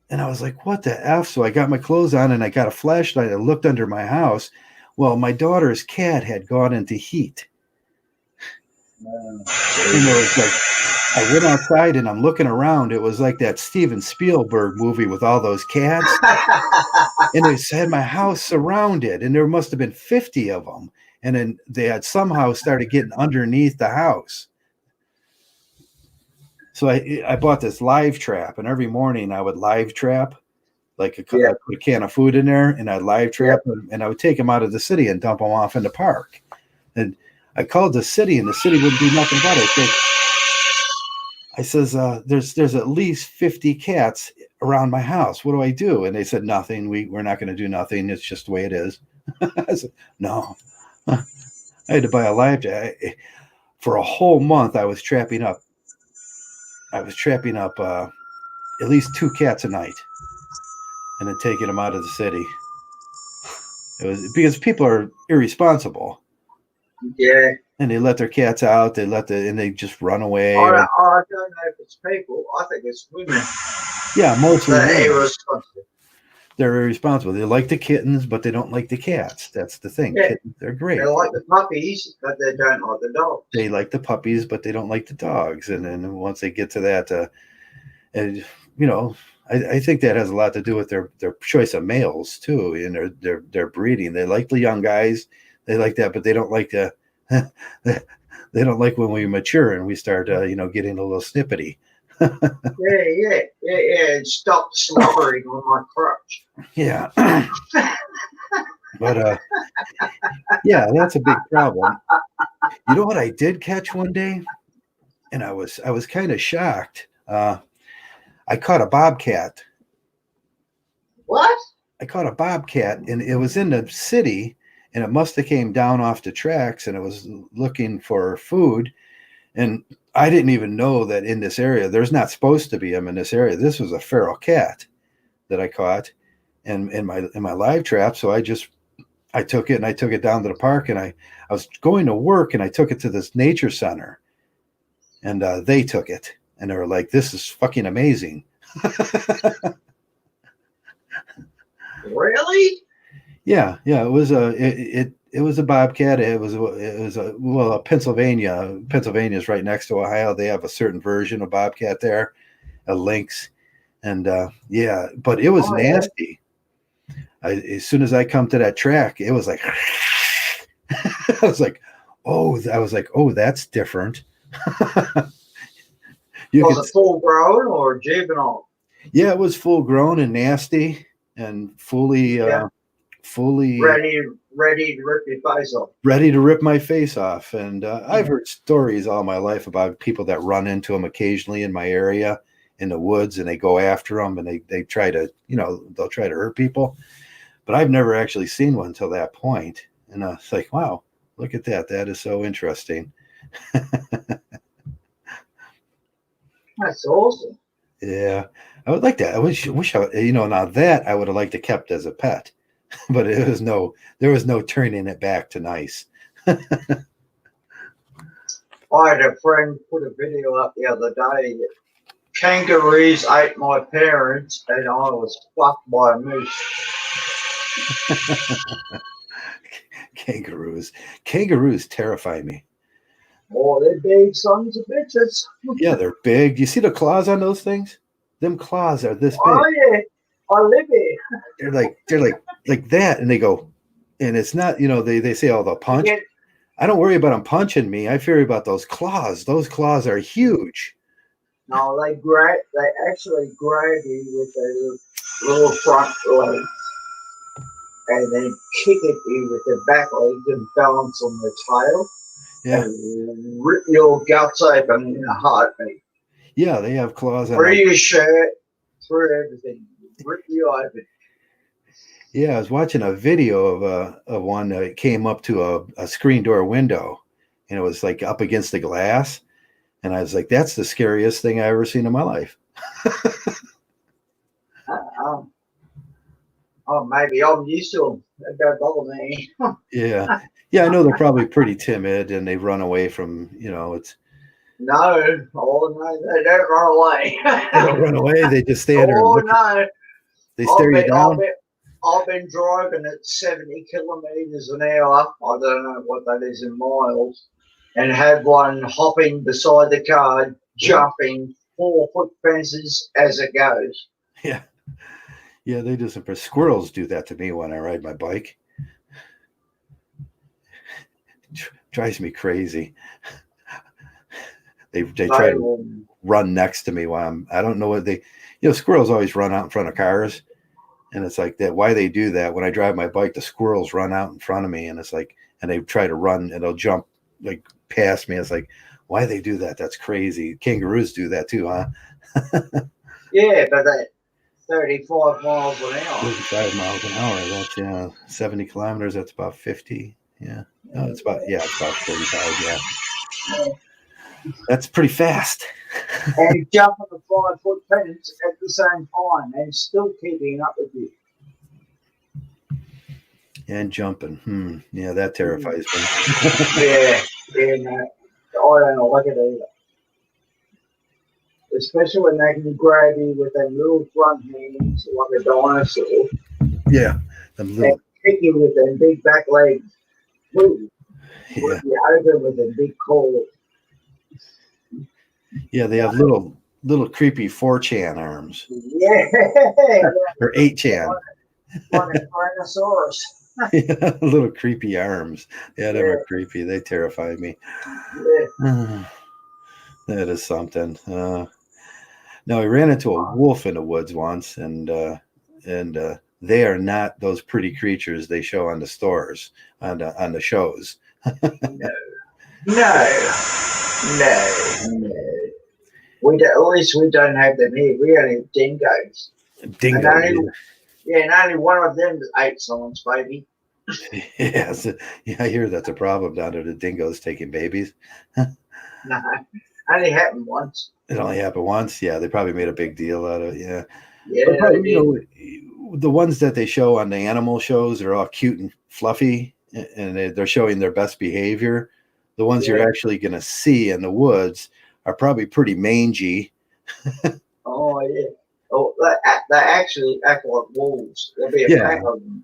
And I was like, what the F? So I got my clothes on and I got a flashlight. I looked under my house. Well, my daughter's cat had gone into heat. And it was like, I went outside and I'm looking around. It was like that Steven Spielberg movie with all those cats. And they had my house surrounded, and there must have been 50 of them. And then they had somehow started getting underneath the house. So I bought this live trap, and every morning I would live trap, like I put a can of food in there, and I'd live trap them, and I would take them out of the city and dump them off in the park. And I called the city, and the city wouldn't do nothing about it. I says, there's at least 50 cats around my house. What do I do? And they said, nothing. We're not going to do nothing. It's just the way it is. I said, no. I had to buy a live trap. For a whole month, I was trapping up at least 2 cats a night, and then taking them out of the city. It was because people are irresponsible. Yeah. And they let their cats out. And they just run away. I don't know if it's people. I think it's women. Yeah, mostly They're women. irresponsible. They're irresponsible. They like the kittens, but they don't like the cats. That's the thing. Yeah. Kittens, they're great. They like the puppies, but they don't like the dogs. They like the puppies, but they don't like the dogs. And then once they get to that, and I think that has a lot to do with their choice of males too, and their breeding. They like the young guys. They like that, but they don't like the they don't like when we mature and we start getting a little snippety. Yeah. And stop slobbering on my crotch. Yeah. But yeah, that's a big problem. You know what I did catch one day, and I was kind of shocked. I caught a bobcat. What? I caught a bobcat, and it was in the city, and it must have came down off the tracks, and it was looking for food. And I didn't even know that in this area, there's not supposed to be them in this area. This was a feral cat that I caught in my live trap. So I took it, and I took it down to the park, and I was going to work, and I took it to this nature center, and they took it, and they were like, "This is fucking amazing." Really? Yeah. It was a bobcat. It was a Pennsylvania. Pennsylvania is right next to Ohio. They have a certain version of bobcat there, a lynx, and but it was nasty. As soon as I come to that track, it was like, I was like, oh, that's different. Was it full grown or juvenile? Yeah, it was full grown and nasty and fully ready to rip your face off. Ready to rip my face off. And I've heard stories all my life about people that run into them occasionally in my area in the woods, and they go after them, and they try to, they'll try to hurt people. But I've never actually seen one until that point. And it's like, wow, look at that. That is so interesting. That's awesome. Yeah. I would like that. I wish now that I would have liked to kept as a pet, but there was no turning it back to nice. I had a friend put a video up the other day that kangaroos ate my parents and I was fucked by a moose. Kangaroos terrify me. Oh, they're big sons of bitches. Yeah, they're big. You see the claws on those things? Them claws are this big. Oh yeah, I live here. They're like that, and they go, and it's not, they say, oh, they'll punch. Yeah. I don't worry about them punching me. I fear about those claws. Those claws are huge. No, they actually grab you with their little front legs. and then kick at you with their back legs and balance on their tail Yeah. and rip your guts open in a heartbeat. Yeah, they have claws on Through their. your shirt, through everything, rip you open. Yeah, I was watching a video of one that came up to a screen door window, and it was like up against the glass, and I was like, "That's the scariest thing I ever seen in my life." Oh, maybe I'm used to them. That don't bother me. Yeah, yeah, I know they're probably pretty timid and they run away from. It's No, oh no, they don't run away. they don't run away. They just stand there and Oh look. no, They stare you down. I've been driving at 70 kilometres an hour. I don't know what that is in miles, and had one hopping beside the car, jumping 4-foot fences as it goes. Yeah, yeah, they just squirrels do that to me when I ride my bike. Drives me crazy. They try to run next to me while I don't know what squirrels always run out in front of cars, and it's like that. Why they do that? When I drive my bike, the squirrels run out in front of me, and it's like, and they try to run and they'll jump like past me. It's like, why they do that? That's crazy. Kangaroos do that too, huh? Yeah, but that 35 miles an hour. 35 miles an hour. That's 70 kilometers. That's about 50. Yeah. No, it's about 45. Yeah. That's pretty fast. And jumping the 5-foot fence at the same time and still keeping up with you. And jumping. Yeah, that terrifies me. Yeah, no, I don't like it either. Especially when they can grab you with their little front hands like a dinosaur. Yeah. And kick you with their big back legs. Ooh, yeah. You open with a big claw. Yeah, they have little creepy 4chan arms. Yeah. Or 8chan. Like a Tyrannosaurus. Yeah, little creepy arms. Yeah, they were creepy. They terrified me. Yeah. That is something. No, I ran into a wolf in the woods once, and they are not those pretty creatures they show on the stores, on the shows. No. At least we don't have them here. We only have dingoes. Dingo. And only one of them ate someone's baby. Yes. Yeah, I hear that's a problem down there. The dingoes taking babies. No, only happened once. It only happened once. Yeah, they probably made a big deal out of it. Yeah. Yeah. But probably, the ones that they show on the animal shows are all cute and fluffy, and they're showing their best behavior. The ones you're actually going to see in the woods are probably pretty mangy. Oh, yeah. Oh, they actually act like wolves. There'll be a pack of them.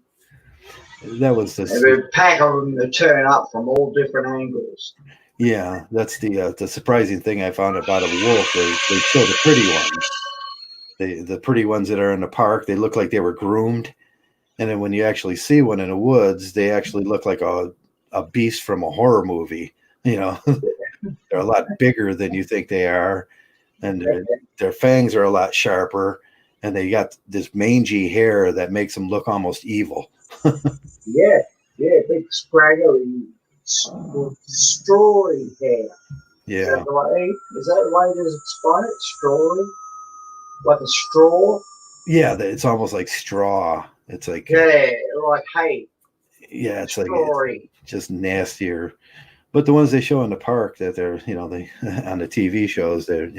That was There'll be a pack of them that turn up from all different angles. Yeah, that's the surprising thing I found about a wolf. They show the pretty ones. The pretty ones that are in the park, they look like they were groomed. And then when you actually see one in the woods, they actually look like a beast from a horror movie. They're a lot bigger than you think they are. And their fangs are a lot sharper. And they got this mangy hair that makes them look almost evil. Yeah, big scraggly, strawy hair. Yeah. Is that the way to explain it? Strawy? Like a straw? Yeah, it's almost like straw. It's like like hay. Yeah, it's strawy. Like it's just nastier. But the ones they show in the park that they're they on the TV shows, they're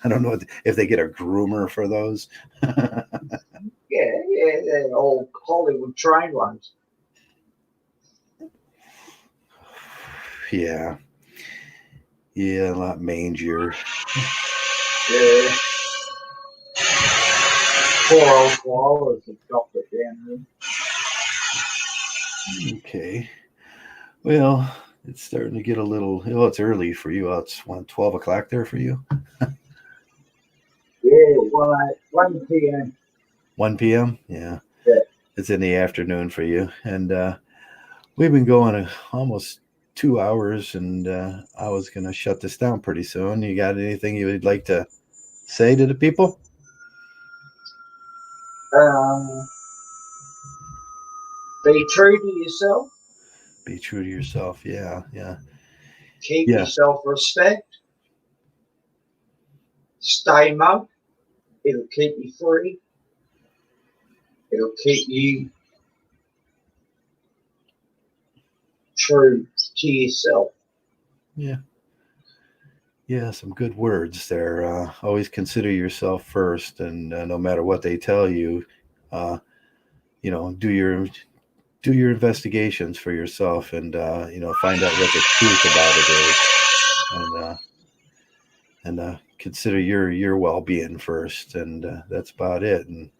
I don't know if they get a groomer for those. Yeah, they're all Hollywood trained ones. Yeah, a lot mangier. Yeah. Poor old koalas have dropped it down there. Okay. Well, it's starting to get a little. Well, it's early for you. It's 12 o'clock there for you. Yeah, 1 p.m. 1 p.m. Yeah. It's in the afternoon for you, and we've been going almost 2 hours, and I was going to shut this down pretty soon. You got anything you would like to say to the people? Be true to yourself. Be true to yourself. Yeah, yeah, Keep yeah. your self-respect. Stay mug. It'll keep you free. It'll keep you true to yourself. Yeah. Yeah, some good words there. Always consider yourself first, and no matter what they tell you, uh, do your investigations for yourself, and find out what the truth about it is, and consider your well being first, and that's about it. And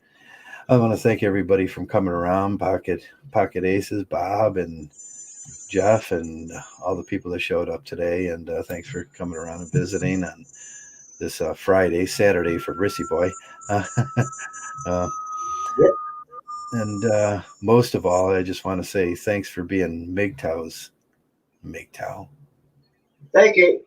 I want to thank everybody from coming around, Pocket Aces, Bob, and Jeff, and all the people that showed up today. And thanks for coming around and visiting on this Saturday for Rissy Boy. Uh, uh, Yep. and most of all, I just want to say thanks for being Mgtow's Mgtow. Thank you.